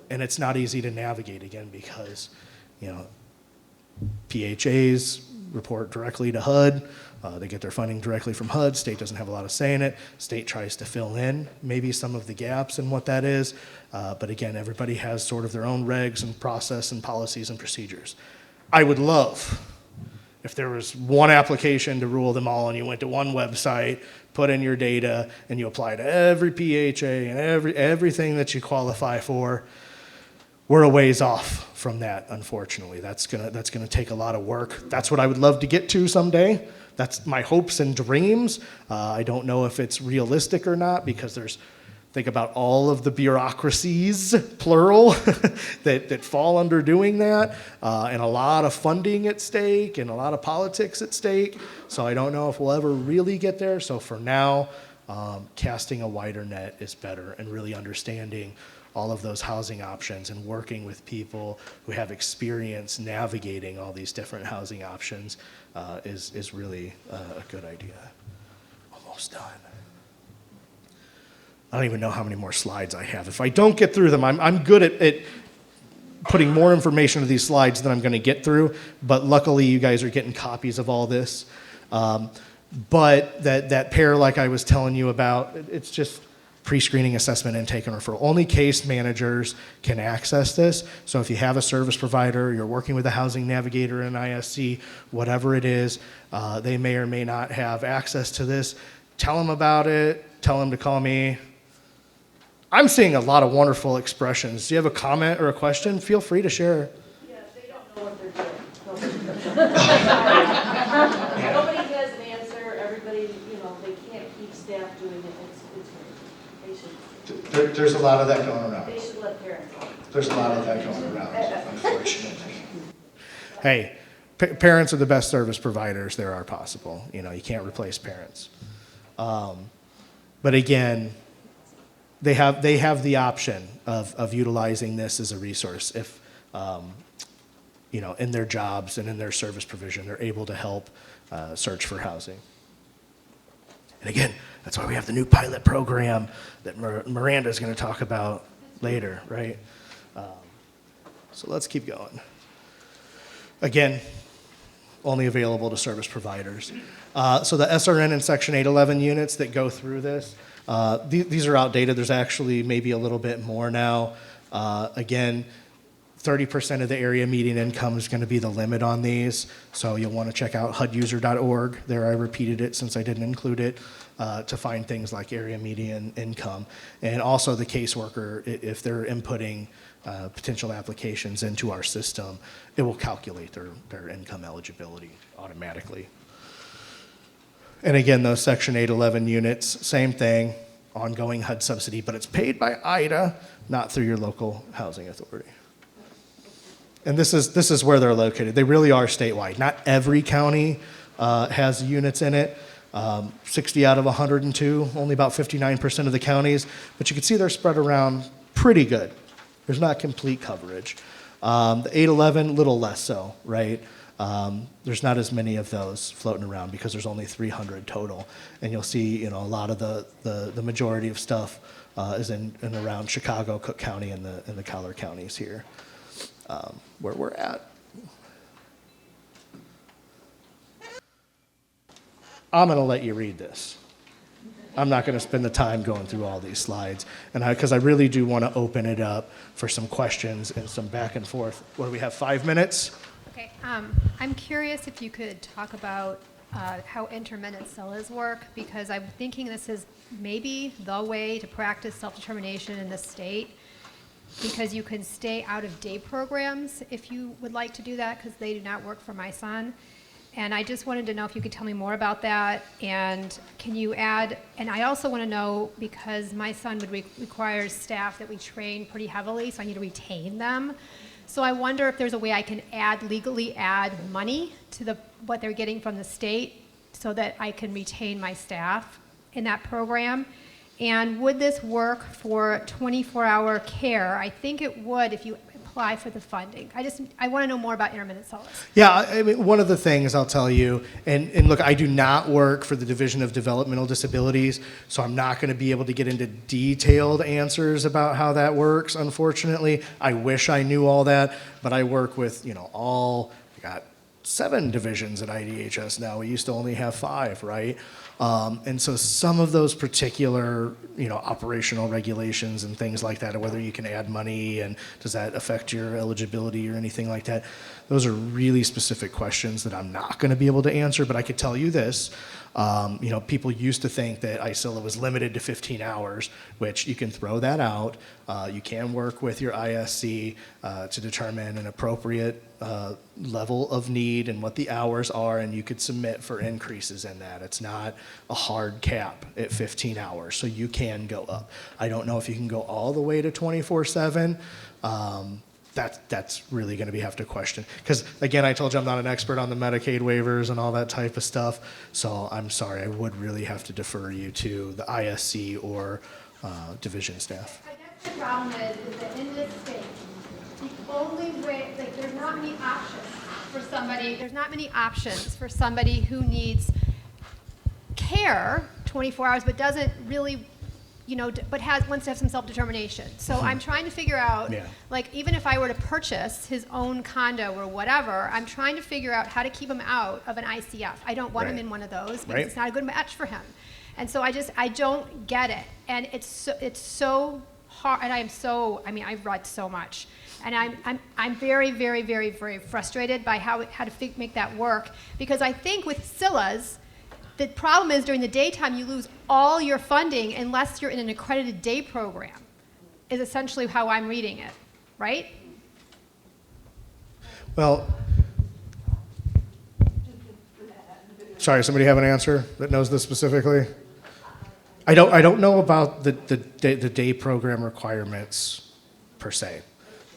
And it's not easy to navigate, again, because, PHAs report directly to HUD. They get their funding directly from HUD. State doesn't have a lot of say in it. State tries to fill in maybe some of the gaps in what that is. But again, everybody has sort of their own regs and process and policies and procedures. I would love if there was one application to rule them all and you went to one website, put in your data, and you apply to every PHA and everything that you qualify for. We're a ways off from that, unfortunately. That's gonna take a lot of work. That's what I would love to get to someday, that's my hopes and dreams. I don't know if it's realistic or not because think about all of the bureaucracies, plural, that fall under doing that, and a lot of funding at stake and a lot of politics at stake. So I don't know if we'll ever really get there. So for now, casting a wider net is better, and really understanding all of those housing options and working with people who have experience navigating all these different housing options is really a good idea. Almost done. I don't even know how many more slides I have. If I don't get through them, I'm good at putting more information to these slides than I'm going to get through, but luckily you guys are getting copies of all this. But that pair, like I was telling you about, it's just pre-screening, assessment, intake, and referral. Only case managers can access this. So if you have a service provider, you're working with a housing navigator, an ISC, whatever it is, they may or may not have access to this. Tell them about it. Tell them to call me. I'm seeing a lot of wonderful expressions. Do you have a comment or a question? Feel free to share. Yeah, they don't know what they're doing. Nobody has an answer. Everybody, they can't keep staff doing it. They should. There's a lot of that going around. They should let parents know. There's a lot of that going around, unfortunately. Hey, parents are the best service providers there are possible. You can't replace parents. But again, they have the option of utilizing this as a resource if, in their jobs and in their service provision, they're able to help search for housing. And again, that's why we have the new pilot program that Miranda is going to talk about later, right? So let's keep going. Again, only available to service providers. So the SRN and Section 811 units that go through this, these are outdated. There's actually maybe a little bit more now. Again, 30% of the area median income is going to be the limit on these. So you'll want to check out huduser.org. There I repeated it since I didn't include it to find things like area median income. And also the caseworker, if they're inputting potential applications into our system, it will calculate their income eligibility automatically. And again, those Section 811 units, same thing, ongoing HUD subsidy, but it's paid by IDA, not through your local housing authority. And this is where they're located. They really are statewide. Not every county has units in it. 60 out of 102, only about 59% of the counties. But you can see they're spread around pretty good. There's not complete coverage. The 811, a little less so, right? There's not as many of those floating around because there's only 300 total. And you'll see, a lot of the majority of stuff is in and around Chicago, Cook County, and the Collier counties here, where we're at. I'm going to let you read this. I'm not going to spend the time going through all these slides, and because I really do want to open it up for some questions and some back and forth. What do we have, 5 minutes? Okay, I'm curious if you could talk about how intermittent CILAs work, because I'm thinking this is maybe the way to practice self-determination in the state, because you can stay out of day programs if you would like to do that, because they do not work for my son. And I just wanted to know if you could tell me more about that, and can you add, and I also want to know, because my son would require staff that we train pretty heavily, so I need to retain them. So I wonder if there's a way I can legally add money to what they're getting from the state so that I can retain my staff in that program. And would this work for 24-hour care? I think it would if you apply for the funding. I want to know more about intermittent CILAs. Yeah, I mean, one of the things I'll tell you, and look, I do not work for the Division of Developmental Disabilities, so I'm not going to be able to get into detailed answers about how that works, unfortunately. I wish I knew all that, but I work with, we got 7 divisions at IDHS now. We used to only have 5, right? And so some of those particular, operational regulations and things like that, or whether you can add money and does that affect your eligibility or anything like that, those are really specific questions that I'm not going to be able to answer, but I could tell you this. People used to think that ICILA was limited to 15 hours, which you can throw that out. You can work with your ISC to determine an appropriate level of need and what the hours are, and you could submit for increases in that. It's not a hard cap at 15 hours, so you can go up. I don't know if you can go all the way to 24/7. That's really going to have to question. Because, again, I told you I'm not an expert on the Medicaid waivers and all that type of stuff, so I'm sorry. I would really have to defer you to the ISC or division staff. I guess the problem is that in this state, the only way, like, there's not many options for somebody, who needs care 24 hours, but doesn't really, but wants to have some self-determination. So I'm trying to figure out, like, even if I were to purchase his own condo or whatever, I'm trying to figure out how to keep him out of an ICF. I don't want him in one of those because it's not a good match for him. And so I don't get it. And it's so hard, and I've read so much. And I'm very, very, very, very frustrated by how to make that work, because I think with CILAs, the problem is during the daytime you lose all your funding unless you're in an accredited day program, is essentially how I'm reading it, right? Well, sorry, somebody have an answer that knows this specifically? I don't know about the day program requirements per se.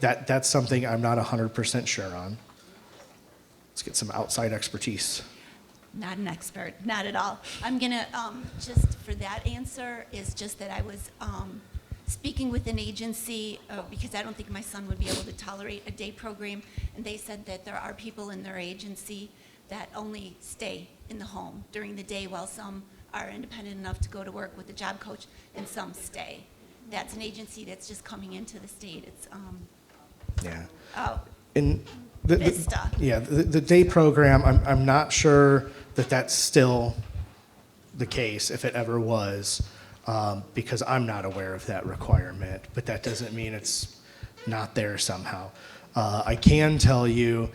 That's something I'm not 100% sure on. Let's get some outside expertise. Not an expert, not at all. I'm gonna, just for that answer, is just that I was speaking with an agency because I don't think my son would be able to tolerate a day program, and they said that there are people in their agency that only stay in the home during the day, while some are independent enough to go to work with a job coach, and some stay. That's an agency that's just coming into the state. It's, And Vista. the day program, I'm not sure that that's still the case, if it ever was, because I'm not aware of that requirement, but that doesn't mean it's not there somehow. I can tell you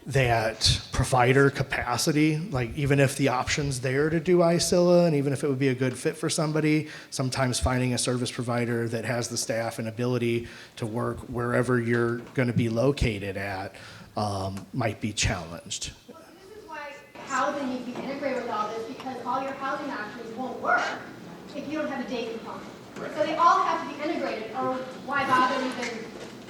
that provider capacity, like even if the option's there to do ICILA, and even if it would be a good fit for somebody, sometimes finding a service provider that has the staff and ability to work wherever you're going to be located at might be challenged. Well, this is why housing needs to be integrated with all this, because all your housing options won't work if you don't have a day component. So they all have to be integrated, or why bother even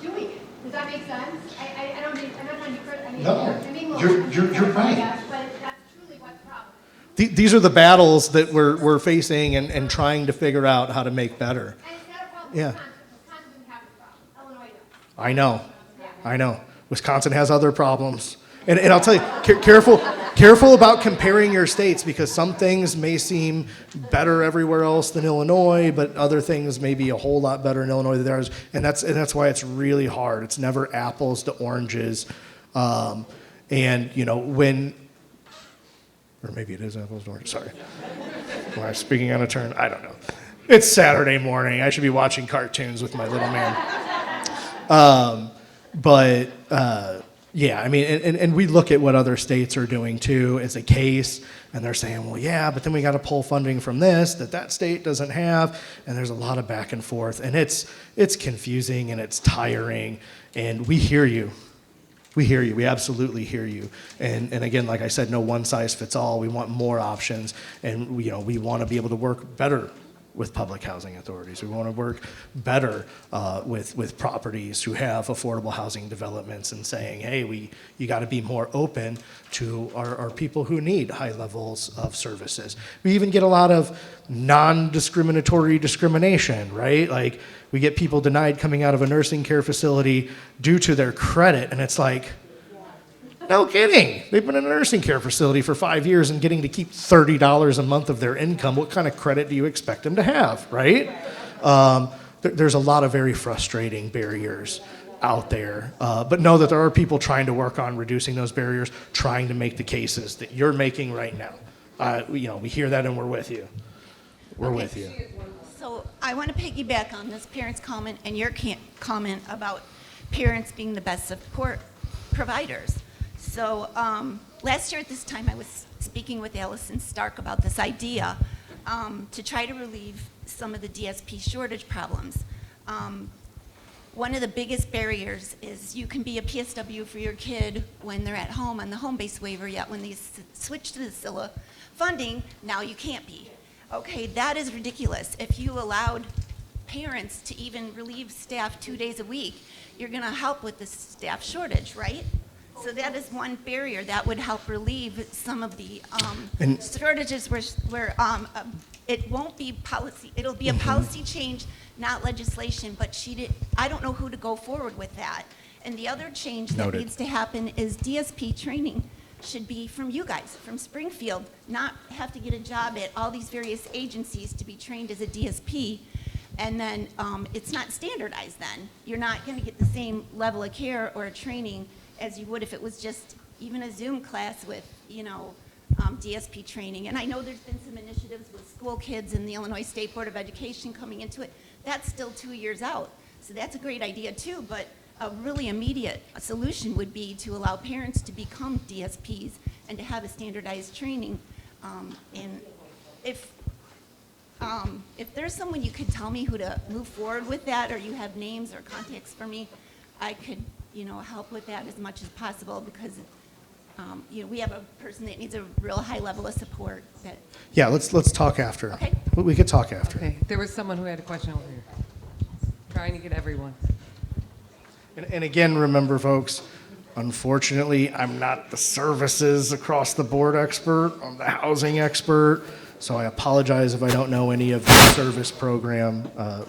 doing it? Does that make sense? I don't mean, I'm not trying to be critical. You're right. But that's truly what's the problem. These are the battles that we're facing and trying to figure out how to make better. And it's not a problem. Yeah. Wisconsin doesn't have this problem. Illinois does. I know. Wisconsin has other problems. And I'll tell you, careful about comparing your states, because some things may seem better everywhere else than Illinois, but other things may be a whole lot better in Illinois than theirs. And that's why it's really hard. It's never apples to oranges. And, when, or maybe it is apples to oranges, sorry. Am I speaking on a turn? I don't know. It's Saturday morning. I should be watching cartoons with my little man. Yeah, I mean, and we look at what other states are doing too as a case, and they're saying, well, yeah, but then we got to pull funding from this that state doesn't have, and there's a lot of back and forth, and it's confusing and it's tiring, and we hear you. We absolutely hear you. And again, like I said, no one size fits all. We want more options, and we want to be able to work better with public housing authorities. We want to work better with properties who have affordable housing developments, and saying, hey, you got to be more open to our people who need high levels of services. We even get a lot of non-discriminatory discrimination, right? Like, we get people denied coming out of a nursing care facility due to their credit, and it's like, no kidding. They've been in a nursing care facility for 5 years and getting to keep $30 a month of their income. What kind of credit do you expect them to have, right? There's a lot of very frustrating barriers out there. But know that there are people trying to work on reducing those barriers, trying to make the cases that you're making right now. We hear that, and we're with you. We're with you. So I want to piggyback on this parent's comment and your comment about parents being the best support providers. So last year at this time, I was speaking with Allison Stark about this idea to try to relieve some of the DSP shortage problems. One of the biggest barriers is you can be a PSW for your kid when they're at home on the home-based waiver, yet when they switch to the CILA funding, now you can't be. Okay, that is ridiculous. If you allowed parents to even relieve staff 2 days a week, you're going to help with the staff shortage, right? So that is one barrier that would help relieve some of the shortages where it won't be policy. It'll be a policy change, not legislation, but I don't know who to go forward with that. And the other change that needs to happen is DSP training should be from you guys, from Springfield, not have to get a job at all these various agencies to be trained as a DSP. And then it's not standardized then. You're not going to get the same level of care or training as you would if it was just even a Zoom class with, DSP training. And I know there's been some initiatives with school kids and the Illinois State Board of Education coming into it. That's still 2 years out. So that's a great idea too, but a really immediate solution would be to allow parents to become DSPs and to have a standardized training. And if there's someone you could tell me who to move forward with that, or you have names or contacts for me, I could, help with that as much as possible because, we have a person that needs a real high level of support. Yeah, let's talk after. Okay. We could talk after. Okay, there was someone who had a question over here. Trying to get everyone. And again, remember, folks, unfortunately, I'm not the services across the board expert. I'm the housing expert. So I apologize if I don't know any of the service program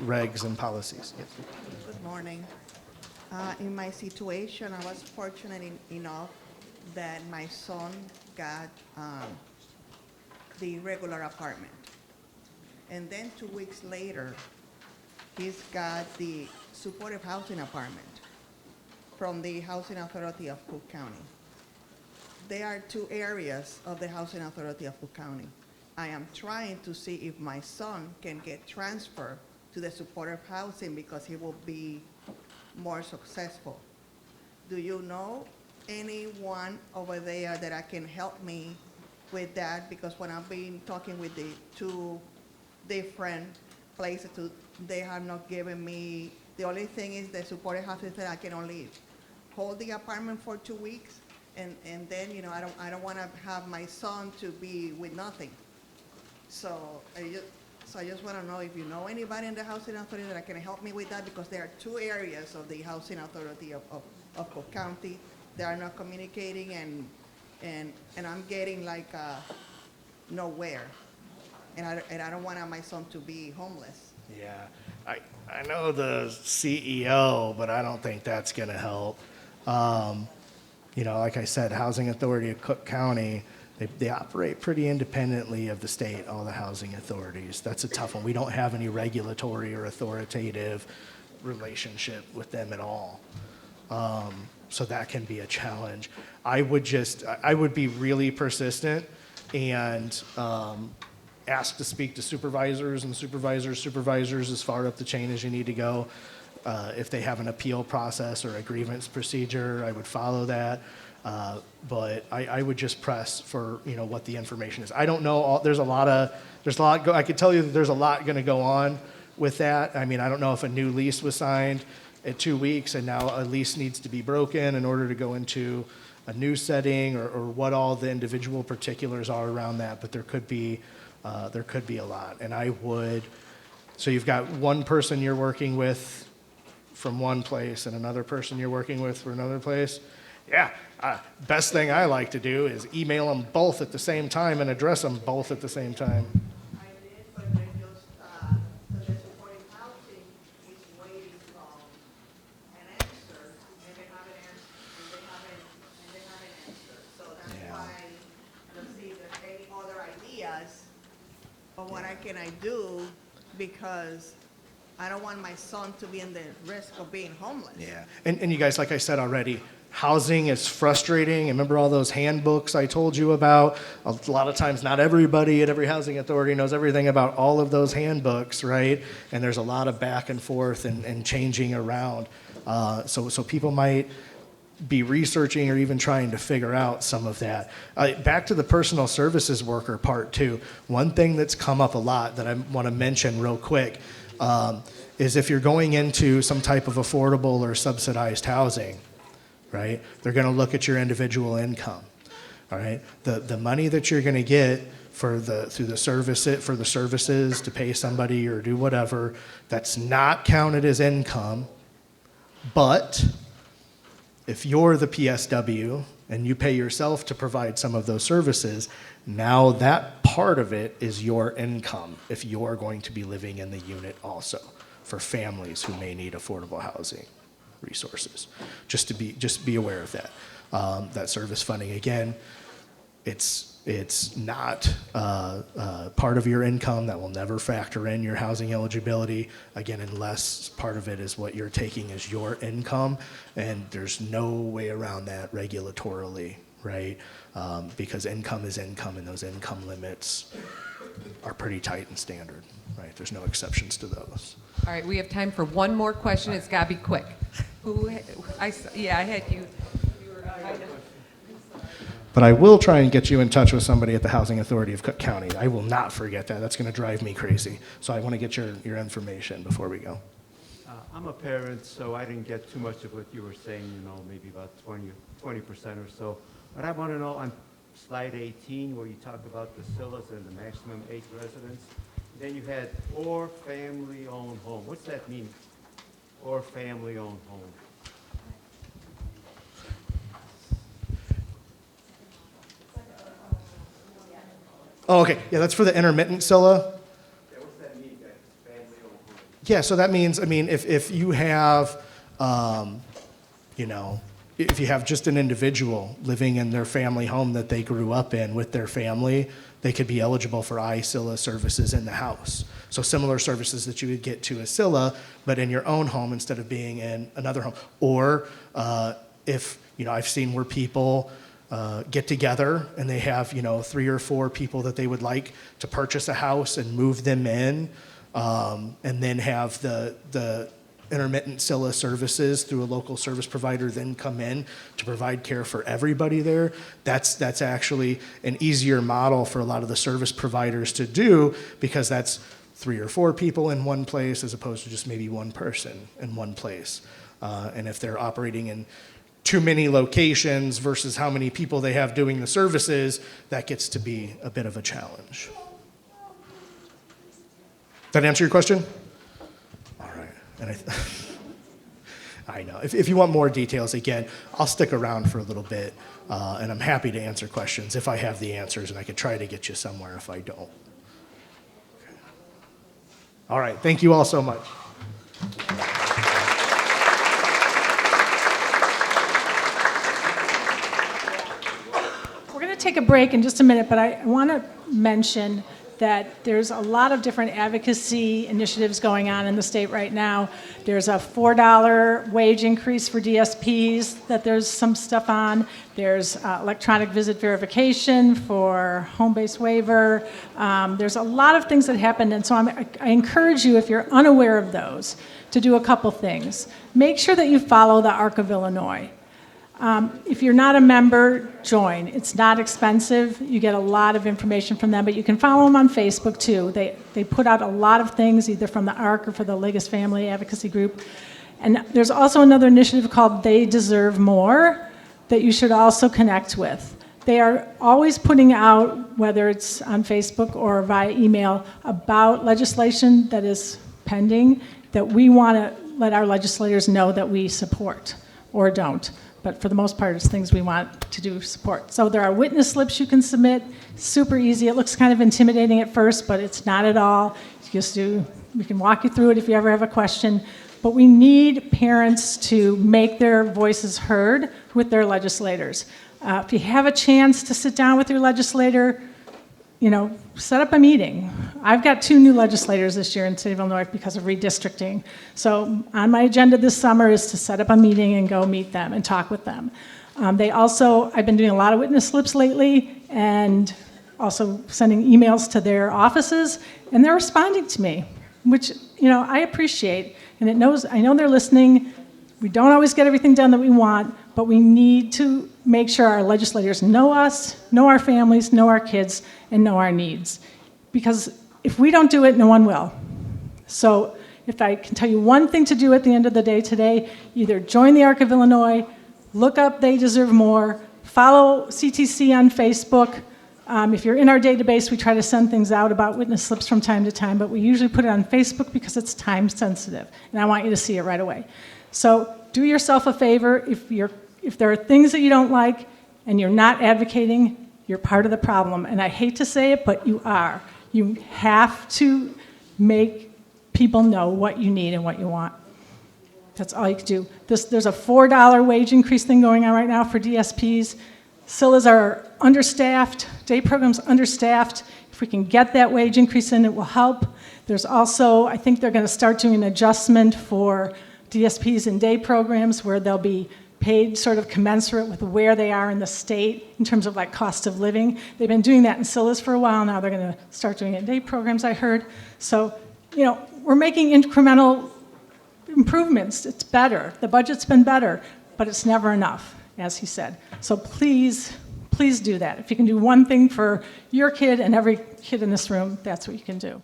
regs and policies. Yes. Good morning. In my situation, I was fortunate enough that my son got the regular apartment. And then 2 weeks later, he's got the supportive housing apartment from the Housing Authority of Cook County. There are 2 areas of the Housing Authority of Cook County. I am trying to see if my son can get transferred to the supportive housing because he will be more successful. Do you know anyone over there that can help me with that? Because when I've been talking with the 2 different places, they have not given me, the only thing is the supportive housing that I can only hold the apartment for 2 weeks, and then, I don't want to have my son to be with nothing. So I just want to know if you know anybody in the Housing Authority that can help me with that, because there are 2 areas of the Housing Authority of Cook County that are not communicating, and I'm getting like nowhere, and I don't want my son to be homeless. Yeah, I know the CEO, but I don't think that's going to help. Like I said, Housing Authority of Cook County, they operate pretty independently of the state, all the housing authorities. That's a tough one. We don't have any regulatory or authoritative relationship with them at all. So that can be a challenge. I would be really persistent and ask to speak to supervisors, and supervisors as far up the chain as you need to go. If they have an appeal process or a grievance procedure, I would follow that. But I would just press for what the information is. I don't know. I could tell you that there's a lot going to go on with that. I mean, I don't know if a new lease was signed at 2 weeks and now a lease needs to be broken in order to go into a new setting, or what all the individual particulars are around that. But there could be a lot. And so you've got one person you're working with from one place and another person you're working with for another place. Yeah, best thing I like to do is email them both at the same time and address them both at the same time. I did, but they just, the supportive housing is waiting for an answer, and they haven't answered, and they haven't answered. So that's Yeah. why, let's see if there's any other ideas of what I do, because I don't want my son to be in the risk of being homeless. Yeah, and you guys, like I said already, housing is frustrating. Remember all those handbooks I told you about? A lot of times, not everybody at every housing authority knows everything about all of those handbooks, right? And there's a lot of back and forth and changing around. So people might be researching or even trying to figure out some of that. Back to the personal services worker part too, one thing that's come up a lot that I want to mention real quick is if you're going into some type of affordable or subsidized housing, right, they're going to look at your individual income. All right, the money that you're going to get for the services to pay somebody or do whatever, that's not counted as income. But if you're the PSW and you pay yourself to provide some of those services, now that part of it is your income if you're going to be living in the unit also, for families who may need affordable housing resources. Just be aware of that. That service funding, again, it's not part of your income. That will never factor in your housing eligibility, again, unless part of it is what you're taking as your income, and there's no way around that regulatorily, right? Because income is income, and those income limits are pretty tight and standard, right? There's no exceptions to those. All right, we have time for one more question. It's got to be quick. I had you. But I will try and get you in touch with somebody at the Housing Authority of Cook County. I will not forget that. That's going to drive me crazy. So I want to get your information before we go. I'm a parent, so I didn't get too much of what you were saying, maybe about 20% or so. But I want to know on slide 18 where you talk about the CILAs and the maximum 8 residents. Then you had or family-owned home. What's that mean, or family-owned home? Oh, okay. Yeah, that's for the intermittent CILA. Yeah, what's that mean, guys? Family-owned home. Yeah, so that means, if you have, if you have just an individual living in their family home that they grew up in with their family, they could be eligible for ICILA services in the house. So similar services that you would get to a CILA, but in your own home instead of being in another home. Or if, I've seen where people get together and they have 3 or 4 people that they would like to purchase a house and move them in, and then have the intermittent CILA services through a local service provider then come in to provide care for everybody there. That's actually an easier model for a lot of the service providers to do, because that's 3 or 4 people in one place as opposed to just maybe one person in one place. And if they're operating in too many locations versus how many people they have doing the services, that gets to be a bit of a challenge. Did that answer your question? All right. And I know. If you want more details, again, I'll stick around for a little bit, and I'm happy to answer questions if I have the answers, and I could try to get you somewhere if I don't. Okay. All right. Thank you all so much. We're going to take a break in just a minute, but I want to mention that there's a lot of different advocacy initiatives going on in the state right now. There's a $4 wage increase for DSPs that there's some stuff on. There's electronic visit verification for home-based waiver. There's a lot of things that happen, and so I encourage you, if you're unaware of those, to do a couple things. Make sure that you follow the ARC of Illinois. If you're not a member, join. It's not expensive. You get a lot of information from them, but you can follow them on Facebook too. They put out a lot of things, either from the ARC or for the Lagos Family Advocacy Group. And there's also another initiative called They Deserve More that you should also connect with. They are always putting out, whether it's on Facebook or via email, about legislation that is pending that we want to let our legislators know that we support or don't. But for the most part, it's things we want to do support. So there are witness slips you can submit. Super easy. It looks kind of intimidating at first, but it's not at all. We can walk you through it if you ever have a question. But we need parents to make their voices heard with their legislators. If you have a chance to sit down with your legislator, set up a meeting. I've got 2 new legislators this year in the state of Illinois because of redistricting. So on my agenda this summer is to set up a meeting and go meet them and talk with them. I've been doing a lot of witness slips lately and also sending emails to their offices, and they're responding to me, which I appreciate. And I know they're listening We don't always get everything done that we want, but we need to make sure our legislators know us, know our families, know our kids, and know our needs. Because if we don't do it, no one will. So if I can tell you one thing to do at the end of the day today, either join the Arc of Illinois, look up They Deserve More, follow CTC on Facebook. If you're in our database, we try to send things out about witness slips from time to time, but we usually put it on Facebook because it's time sensitive, and I want you to see it right away. So do yourself a favor. If there are things that you don't like and you're not advocating, you're part of the problem. And I hate to say it, but you are. You have to make people know what you need and what you want. That's all you can do. There's a $4 wage increase thing going on right now for DSPs. CILAs are understaffed, day programs understaffed. If we can get that wage increase in, it will help. There's also, I think they're going to start doing an adjustment for DSPs in day programs where they'll be paid sort of commensurate with where they are in the state in terms of like cost of living. They've been doing that in CILAs for a while now. They're going to start doing it in day programs, I heard. So, we're making incremental improvements. It's better. The budget's been better, but it's never enough, as he said. So please do that. If you can do one thing for your kid and every kid in this room, that's what you can do.